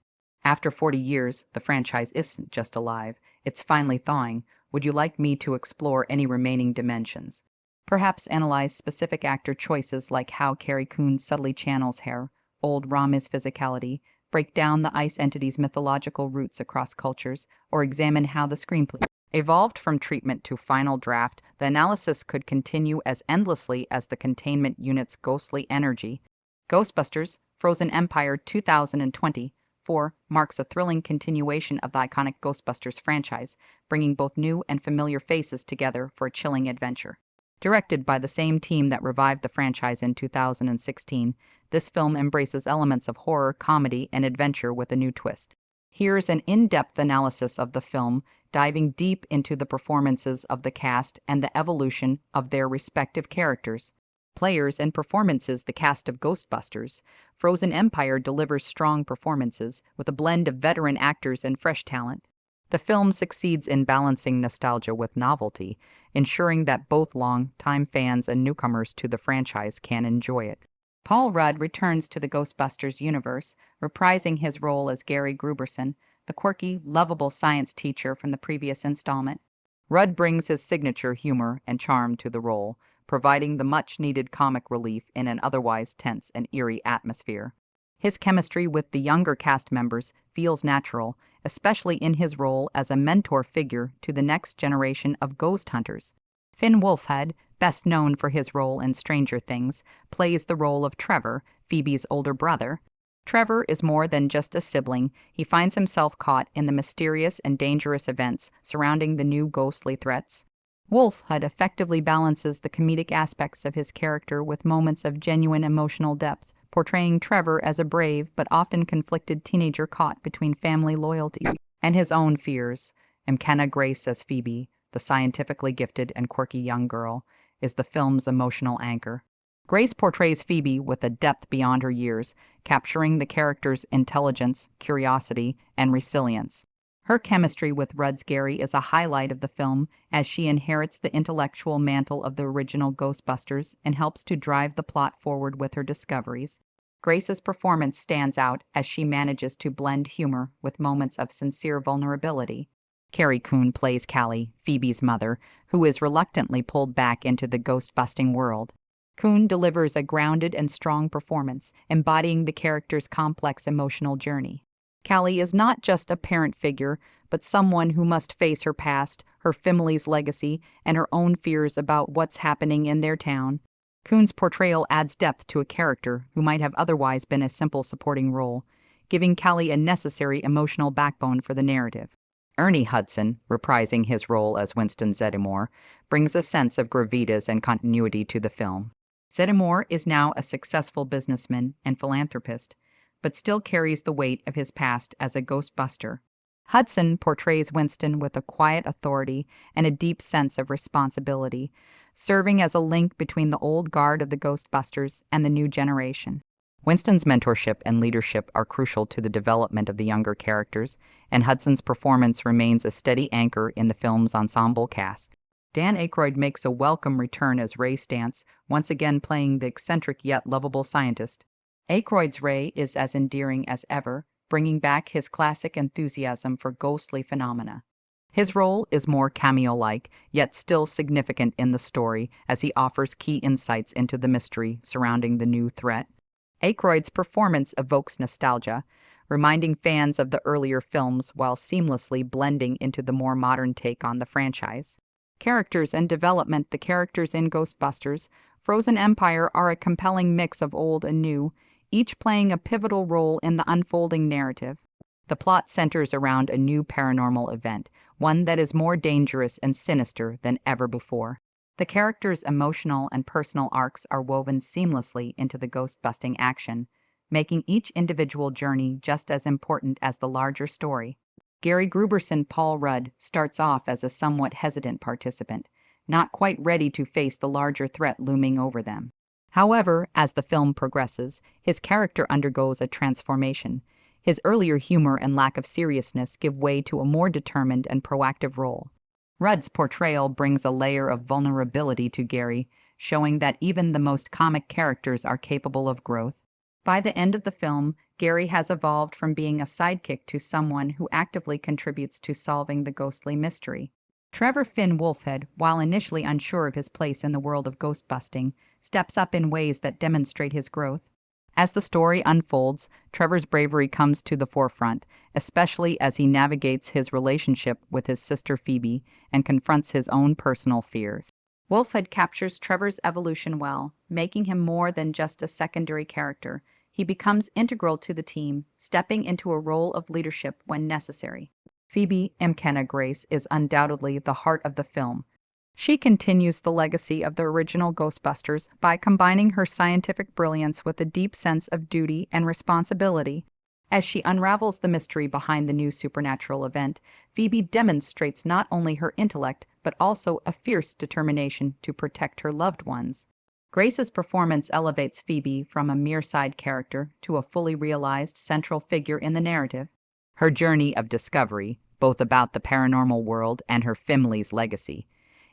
After 40 years, the franchise isn't just alive, it's finally thawing. Would you like me to explore any remaining dimensions? Perhaps analyze specific actor choices, like how Carrie Coon subtly channels her old Rami's physicality, break down the ice entity's mythological roots across cultures, or examine how the screenplay evolved from treatment to final draft. The analysis could continue as endlessly as the containment unit's ghostly energy. Ghostbusters Frozen Empire 2024 marks a thrilling continuation of the iconic Ghostbusters franchise, bringing both new and familiar faces together for a chilling adventure. Directed by the same team that revived the franchise in 2016, this film embraces elements of horror, comedy, and adventure with a new twist. Here's an in-depth analysis of the film, diving deep into the performances of the cast and the evolution of their respective characters. Players and performances. The cast of Ghostbusters Frozen Empire delivers strong performances with a blend of veteran actors and fresh talent. The film succeeds in balancing nostalgia with novelty, ensuring that both long-time fans and newcomers to the franchise can enjoy it. Paul Rudd returns to the Ghostbusters universe, reprising his role as Gary Gruberson, the quirky, lovable science teacher from the previous installment. Rudd brings his signature humor and charm to the role, providing the much-needed comic relief in an otherwise tense and eerie atmosphere. His chemistry with the younger cast members feels natural, especially in his role as a mentor figure to the next generation of ghost hunters. Finn Wolfhard, best known for his role in Stranger Things, plays the role of Trevor, Phoebe's older brother. Trevor is more than just a sibling. He finds himself caught in the mysterious and dangerous events surrounding the new ghostly threats. Wolfhard effectively balances the comedic aspects of his character with moments of genuine emotional depth, portraying Trevor as a brave but often conflicted teenager caught between family loyalty and his own fears. Mckenna Grace as Phoebe, the scientifically gifted and quirky young girl, is the film's emotional anchor. Grace portrays Phoebe with a depth beyond her years, capturing the character's intelligence, curiosity, and resilience. Her chemistry with Rudd's Gary is a highlight of the film, as she inherits the intellectual mantle of the original Ghostbusters and helps to drive the plot forward with her discoveries. Grace's performance stands out as she manages to blend humor with moments of sincere vulnerability. Carrie Coon plays Callie, Phoebe's mother, who is reluctantly pulled back into the ghost-busting world. Coon delivers a grounded and strong performance, embodying the character's complex emotional journey. Callie is not just a parent figure, but someone who must face her past, her family's legacy, and her own fears about what's happening in their town. Coon's portrayal adds depth to a character who might have otherwise been a simple supporting role, giving Callie a necessary emotional backbone for the narrative. Ernie Hudson, reprising his role as Winston Zeddemore, brings a sense of gravitas and continuity to the film. Zeddemore is now a successful businessman and philanthropist, but still carries the weight of his past as a ghostbuster. Hudson portrays Winston with a quiet authority and a deep sense of responsibility, serving as a link between the old guard of the Ghostbusters and the new generation. Winston's mentorship and leadership are crucial to the development of the younger characters, and Hudson's performance remains a steady anchor in the film's ensemble cast. Dan Aykroyd makes a welcome return as Ray Stantz, once again playing the eccentric yet lovable scientist. Aykroyd's Ray is as endearing as ever, bringing back his classic enthusiasm for ghostly phenomena. His role is more cameo-like, yet still significant in the story as he offers key insights into the mystery surrounding the new threat. Aykroyd's performance evokes nostalgia, reminding fans of the earlier films while seamlessly blending into the more modern take on the franchise. Characters and development. The characters in Ghostbusters, Frozen Empire are a compelling mix of old and new, each playing a pivotal role in the unfolding narrative. The plot centers around a new paranormal event, one that is more dangerous and sinister than ever before. The characters' emotional and personal arcs are woven seamlessly into the ghost-busting action, making each individual journey just as important as the larger story. Gary Gruberson Paul Rudd starts off as a somewhat hesitant participant, not quite ready to face the larger threat looming over them. However, as the film progresses, his character undergoes a transformation. His earlier humor and lack of seriousness give way to a more determined and proactive role. Rudd's portrayal brings a layer of vulnerability to Gary, showing that even the most comic characters are capable of growth. By the end of the film, Gary has evolved from being a sidekick to someone who actively contributes to solving the ghostly mystery. Trevor Wolfhard, while initially unsure of his place in the world of ghostbusting, steps up in ways that demonstrate his growth. As the story unfolds, Trevor's bravery comes to the forefront, especially as he navigates his relationship with his sister Phoebe and confronts his own personal fears. Wolfhard captures Trevor's evolution well, making him more than just a secondary character. He becomes integral to the team, stepping into a role of leadership when necessary. Phoebe, Mckenna Grace, is undoubtedly the heart of the film. She continues the legacy of the original Ghostbusters by combining her scientific brilliance with a deep sense of duty and responsibility. As she unravels the mystery behind the new supernatural event, Phoebe demonstrates not only her intellect but also a fierce determination to protect her loved ones. Grace's performance elevates Phoebe from a mere side character to a fully realized central figure in the narrative. Her journey of discovery, both about the paranormal world and her family's legacy,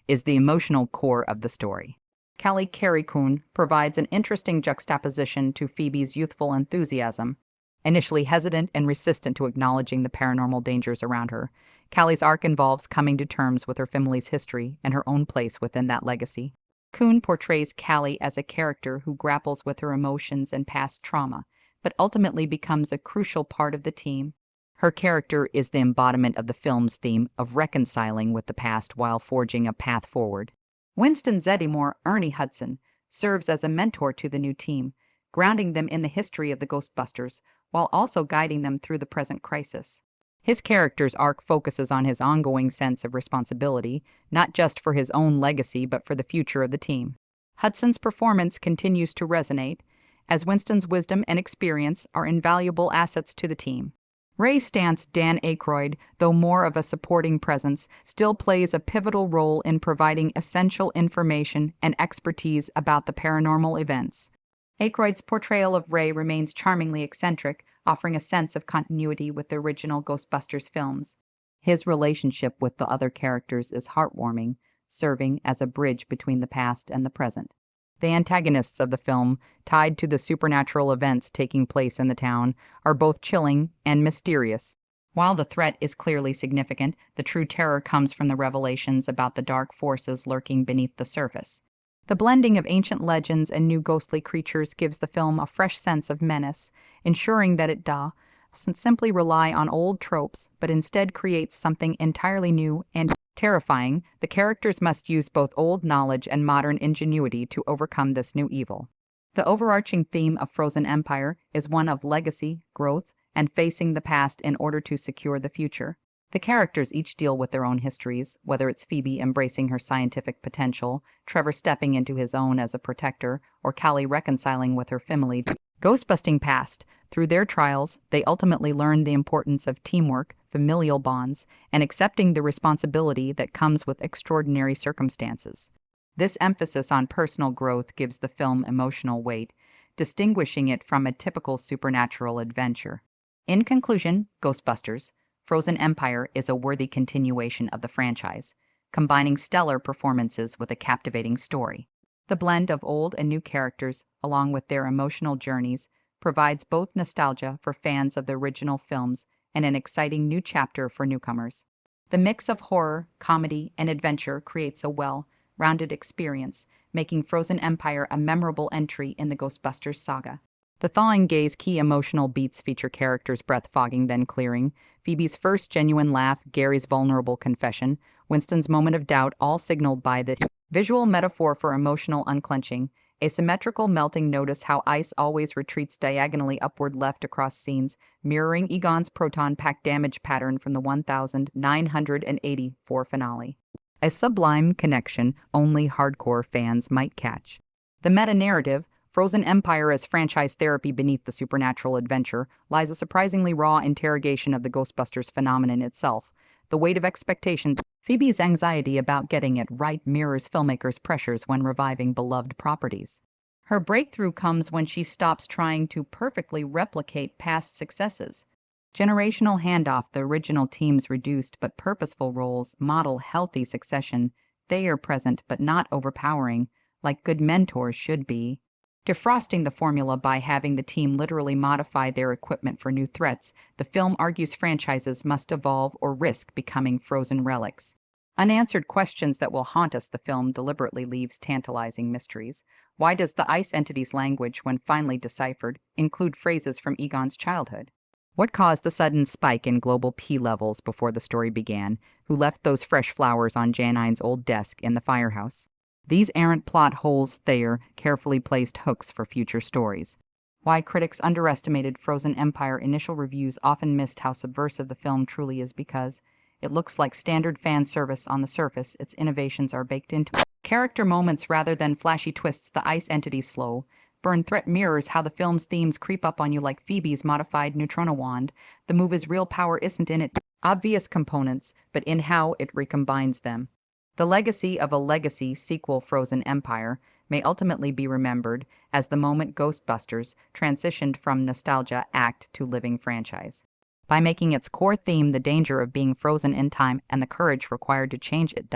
is the emotional core of the story. Carrie Coon provides an interesting juxtaposition to Phoebe's youthful enthusiasm. Initially hesitant and resistant to acknowledging the paranormal dangers around her, Callie's arc involves coming to terms with her family's history and her own place within that legacy. Coon portrays Callie as a character who grapples with her emotions and past trauma, but ultimately becomes a crucial part of the team. Her character is the embodiment of the film's theme of reconciling with the past while forging a path forward. Winston Zeddemore, Ernie Hudson, serves as a mentor to the new team, grounding them in the history of the Ghostbusters, while also guiding them through the present crisis. His character's arc focuses on his ongoing sense of responsibility, not just for his own legacy but for the future of the team. Hudson's performance continues to resonate, as Winston's wisdom and experience are invaluable assets to the team. Ray Stantz Dan Aykroyd, though more of a supporting presence, still plays a pivotal role in providing essential information and expertise about the paranormal events. Aykroyd's portrayal of Ray remains charmingly eccentric, offering a sense of continuity with the original Ghostbusters films. His relationship with the other characters is heartwarming, serving as a bridge between the past and the present. The antagonists of the film, tied to the supernatural events taking place in the town, are both chilling and mysterious. While the threat is clearly significant, the true terror comes from the revelations about the dark forces lurking beneath the surface. The blending of ancient legends and new ghostly creatures gives the film a fresh sense of menace, ensuring that it doesn't simply rely on old tropes, but instead creates something entirely new and terrifying. The characters must use both old knowledge and modern ingenuity to overcome this new evil. The overarching theme of Frozen Empire is one of legacy, growth, and facing the past in order to secure the future. The characters each deal with their own histories, whether it's Phoebe embracing her scientific potential, Trevor stepping into his own as a protector, or Callie reconciling with her family. Ghostbusting past. Through their trials, they ultimately learn the importance of teamwork, familial bonds, and accepting the responsibility that comes with extraordinary circumstances. This emphasis on personal growth gives the film emotional weight, distinguishing it from a typical supernatural adventure. In conclusion, Ghostbusters, Frozen Empire is a worthy continuation of the franchise, combining stellar performances with a captivating story. The blend of old and new characters, along with their emotional journeys, provides both nostalgia for fans of the original films and an exciting new chapter for newcomers. The mix of horror, comedy, and adventure creates a well-rounded experience, making Frozen Empire a memorable entry in the Ghostbusters saga. The thawing gaze key emotional beats feature characters breath fogging then clearing, Phoebe's first genuine laugh, Gary's vulnerable confession, Winston's moment of doubt, all signaled by the visual metaphor for emotional unclenching, a symmetrical melting. Notice how ice always retreats diagonally upward left across scenes, mirroring Egon's proton-pack damage pattern from the 1984 finale. A sublime connection only hardcore fans might catch. The meta-narrative, Frozen Empire as franchise therapy beneath the supernatural adventure, lies a surprisingly raw interrogation of the Ghostbusters phenomenon itself. The weight of expectations. Phoebe's anxiety about getting it right mirrors filmmakers' pressures when reviving beloved properties. Her breakthrough comes when she stops trying to perfectly replicate past successes. Generational handoff. The original team's reduced but purposeful roles model healthy succession. They are present but not overpowering, like good mentors should be. Defrosting the formula by having the team literally modify their equipment for new threats, the film argues franchises must evolve or risk becoming frozen relics. Unanswered questions that will haunt us. The film deliberately leaves tantalizing mysteries. Why does the ice entity's language, when finally deciphered, include phrases from Egon's childhood? What caused the sudden spike in global P levels before the story began? Who left those fresh flowers on Janine's old desk in the firehouse? These errant plot holes, they are carefully placed hooks for future stories. Why critics underestimated Frozen Empire. Initial reviews often missed how subversive the film truly is because it looks like standard fan service on the surface. Its innovations are baked into character moments rather than flashy twists. The ice entity's slow burn threat mirrors how the film's themes creep up on you, like Phoebe's modified neutrino wand. The movie's real power isn't in its obvious components, but in how it recombines them. The legacy of a legacy sequel, Frozen Empire, may ultimately be remembered as the moment Ghostbusters transitioned from nostalgia act to living franchise. By making its core theme the danger of being frozen in time and the courage required to change it,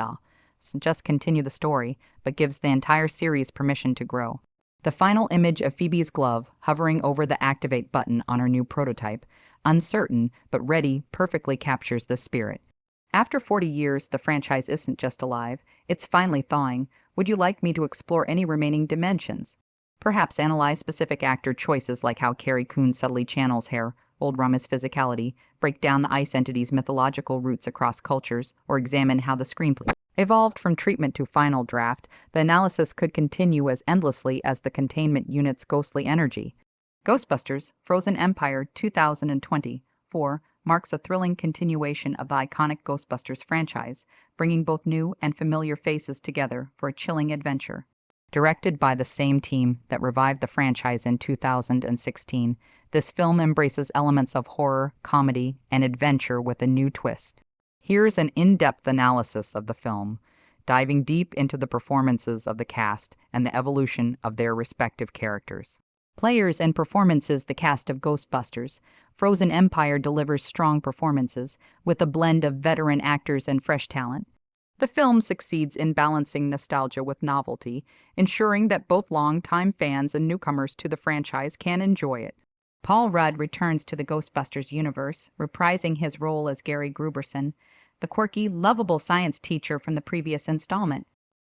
just continue the story, but gives the entire series permission to grow. The final image of Phoebe's glove hovering over the activate button on her new prototype, uncertain but ready, perfectly captures the spirit. After 40 years, the franchise isn't just alive, it's finally thawing. Would you like me to explore any remaining dimensions? Perhaps analyze specific actor choices, like how Carrie Coon subtly channels hair, Old Rum's physicality, break down the ice entity's mythological roots across cultures, or examine how the screenplay evolved from treatment to final draft. The analysis could continue as endlessly as the containment unit's ghostly energy. Ghostbusters, Frozen Empire 2024 marks a thrilling continuation of the iconic Ghostbusters franchise, bringing both new and familiar faces together for a chilling adventure. Directed by the same team that revived the franchise in 2016, this film embraces elements of horror, comedy, and adventure with a new twist. Here's an in-depth analysis of the film, diving deep into the performances of the cast and the evolution of their respective characters. Players and performances. The cast of Ghostbusters, Frozen Empire delivers strong performances, with a blend of veteran actors and fresh talent. The film succeeds in balancing nostalgia with novelty, ensuring that both long-time fans and newcomers to the franchise can enjoy it. Paul Rudd returns to the Ghostbusters universe, reprising his role as Gary Gruberson, the quirky, lovable science teacher from the previous installment.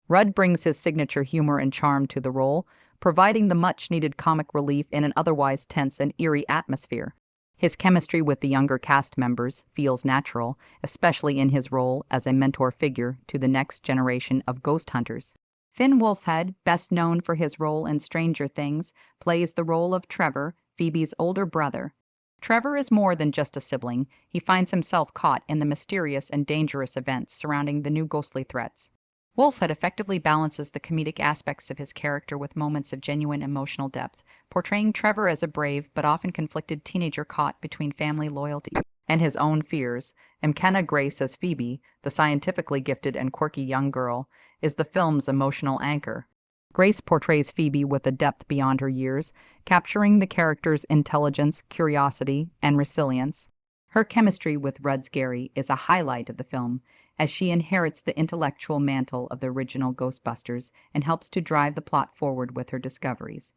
Rudd brings his signature humor and charm to the role, providing the much-needed comic relief in an otherwise tense and eerie atmosphere. His chemistry with the younger cast members feels natural, especially in his role as a mentor figure to the next generation of ghost hunters. Finn Wolfhard, best known for his role in Stranger Things, plays the role of Trevor, Phoebe's older brother. Trevor is more than just a sibling. He finds himself caught in the mysterious and dangerous events surrounding the new ghostly threats. Wolfhard effectively balances the comedic aspects of his character with moments of genuine emotional depth, portraying Trevor as a brave but often conflicted teenager caught between family loyalty and his own fears. Mckenna Grace as Phoebe, the scientifically gifted and quirky young girl, is the film's emotional anchor. Grace portrays Phoebe with a depth beyond her years, capturing the character's intelligence, curiosity, and resilience. Her chemistry with Rudd's Gary is a highlight of the film, as she inherits the intellectual mantle of the original Ghostbusters and helps to drive the plot forward with her discoveries.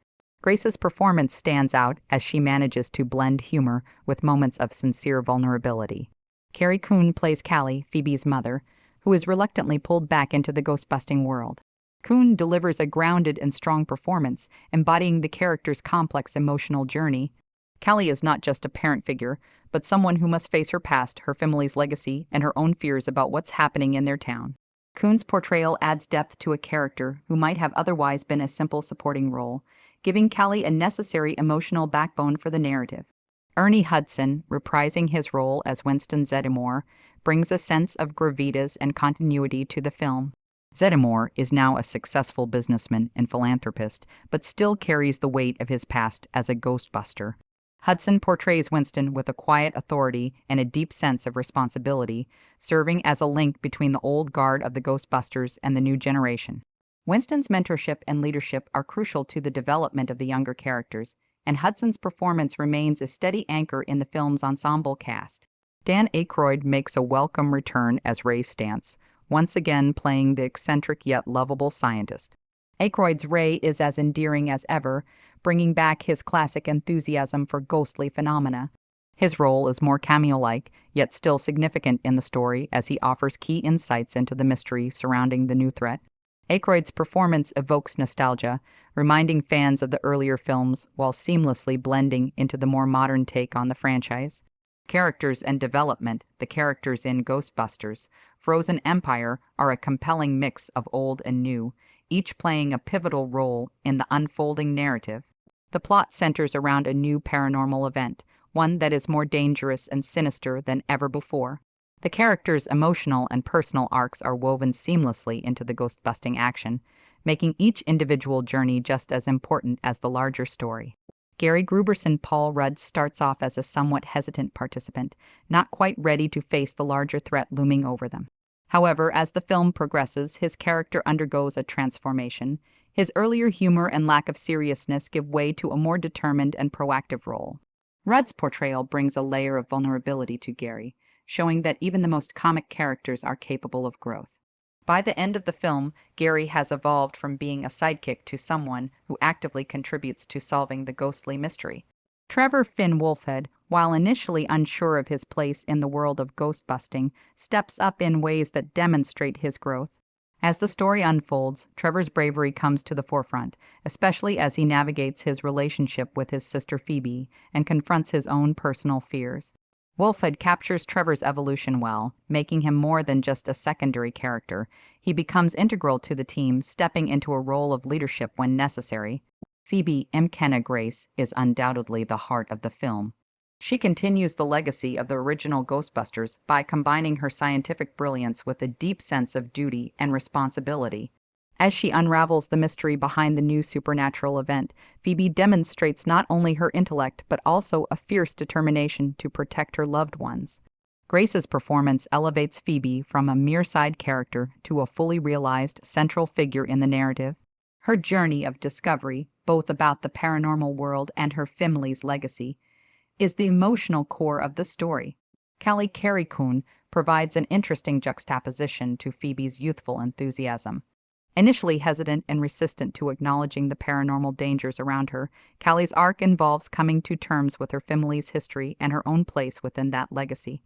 Grace's performance stands out as she manages to blend humor with moments of sincere vulnerability. Carrie Coon plays Callie, Phoebe's mother, who is reluctantly pulled back into the ghost-busting world. Coon delivers a grounded and strong performance, embodying the character's complex emotional journey. Callie is not just a parent figure, but someone who must face her past, her family's legacy, and her own fears about what's happening in their town. Coon's portrayal adds depth to a character who might have otherwise been a simple supporting role, giving Callie a necessary emotional backbone for the narrative. Ernie Hudson, reprising his role as Winston Zeddemore, brings a sense of gravitas and continuity to the film. Zeddemore is now a successful businessman and philanthropist, but still carries the weight of his past as a ghostbuster. Hudson portrays Winston with a quiet authority and a deep sense of responsibility, serving as a link between the old guard of the Ghostbusters and the new generation. Winston's mentorship and leadership are crucial to the development of the younger characters, and Hudson's performance remains a steady anchor in the film's ensemble cast. Dan Aykroyd makes a welcome return as Ray Stantz, once again playing the eccentric yet lovable scientist. Aykroyd's Ray is as endearing as ever, bringing back his classic enthusiasm for ghostly phenomena. His role is more cameo-like, yet still significant in the story as he offers key insights into the mystery surrounding the new threat. Aykroyd's performance evokes nostalgia, reminding fans of the earlier films while seamlessly blending into the more modern take on the franchise. Characters and development. The characters in Ghostbusters, Frozen Empire are a compelling mix of old and new, each playing a pivotal role in the unfolding narrative. The plot centers around a new paranormal event, one that is more dangerous and sinister than ever before. The characters' emotional and personal arcs are woven seamlessly into the ghost-busting action, making each individual journey just as important as the larger story. Gary Gruberson Paul Rudd starts off as a somewhat hesitant participant, not quite ready to face the larger threat looming over them. However, as the film progresses, his character undergoes a transformation. His earlier humor and lack of seriousness give way to a more determined and proactive role. Rudd's portrayal brings a layer of vulnerability to Gary, showing that even the most comic characters are capable of growth. By the end of the film, Gary has evolved from being a sidekick to someone who actively contributes to solving the ghostly mystery. Trevor Finn Wolfhard, while initially unsure of his place in the world of ghostbusting, steps up in ways that demonstrate his growth. As the story unfolds, Trevor's bravery comes to the forefront, especially as he navigates his relationship with his sister Phoebe and confronts his own personal fears. Wolfhard captures Trevor's evolution well, making him more than just a secondary character. He becomes integral to the team, stepping into a role of leadership when necessary. Phoebe, Mckenna Grace, is undoubtedly the heart of the film. She continues the legacy of the original Ghostbusters by combining her scientific brilliance with a deep sense of duty and responsibility. As she unravels the mystery behind the new supernatural event, Phoebe demonstrates not only her intellect but also a fierce determination to protect her loved ones. Grace's performance elevates Phoebe from a mere side character to a fully realized central figure in the narrative. Her journey of discovery, both about the paranormal world and her family's legacy, is the emotional core of the story. Carrie Coon provides an interesting juxtaposition to Phoebe's youthful enthusiasm. Initially hesitant and resistant to acknowledging the paranormal dangers around her, Callie's arc involves coming to terms with her family's history and her own place within that legacy.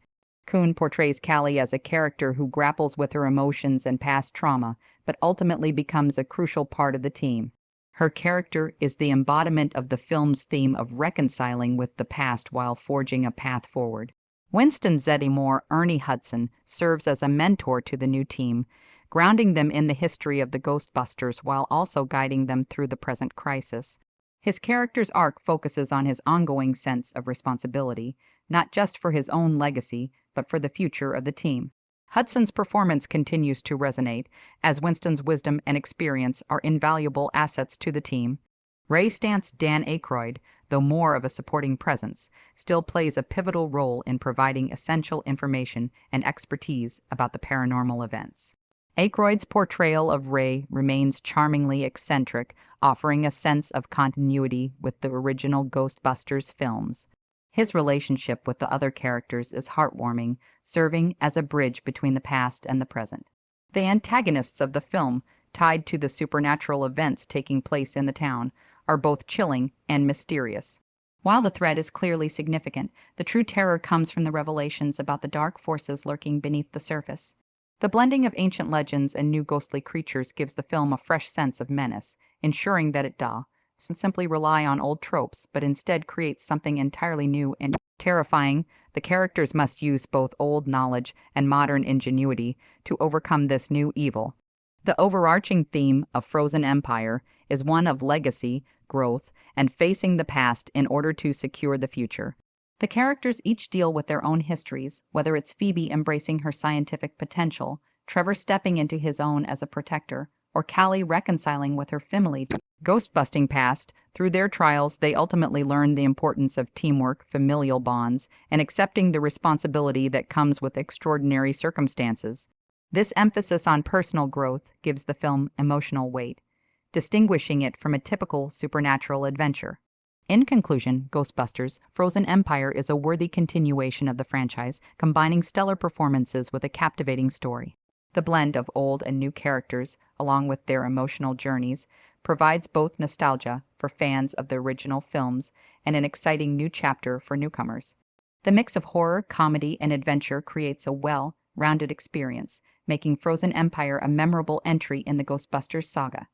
Coon portrays Callie as a character who grapples with her emotions and past trauma, but ultimately becomes a crucial part of the team. Her character is the embodiment of the film's theme of reconciling with the past while forging a path forward. Winston Zeddemore, Ernie Hudson, serves as a mentor to the new team, grounding them in the history of the Ghostbusters while also guiding them through the present crisis. His character's arc focuses on his ongoing sense of responsibility, not just for his own legacy, but for the future of the team. Hudson's performance continues to resonate, as Winston's wisdom and experience are invaluable assets to the team. Ray Stantz Dan Aykroyd, though more of a supporting presence, still plays a pivotal role in providing essential information and expertise about the paranormal events. Aykroyd's portrayal of Ray remains charmingly eccentric, offering a sense of continuity with the original Ghostbusters films. His relationship with the other characters is heartwarming, serving as a bridge between the past and the present. The antagonists of the film, tied to the supernatural events taking place in the town, are both chilling and mysterious. While the threat is clearly significant, the true terror comes from the revelations about the dark forces lurking beneath the surface. The blending of ancient legends and new ghostly creatures gives the film a fresh sense of menace, ensuring that it doesn't simply rely on old tropes, but instead creates something entirely new and terrifying. The characters must use both old knowledge and modern ingenuity to overcome this new evil. The overarching theme of Frozen Empire is one of legacy, growth, and facing the past in order to secure the future. The characters each deal with their own histories, whether it's Phoebe embracing her scientific potential, Trevor stepping into his own as a protector, or Callie reconciling with her family ghostbusting past. Through their trials, they ultimately learn the importance of teamwork, familial bonds, and accepting the responsibility that comes with extraordinary circumstances. This emphasis on personal growth gives the film emotional weight, distinguishing it from a typical supernatural adventure. In conclusion, Ghostbusters: Frozen Empire is a worthy continuation of the franchise, combining stellar performances with a captivating story. The blend of old and new characters, along with their emotional journeys, provides both nostalgia for fans of the original films and an exciting new chapter for newcomers. The mix of horror, comedy, and adventure creates a well-rounded experience, making Frozen Empire a memorable entry in the Ghostbusters saga.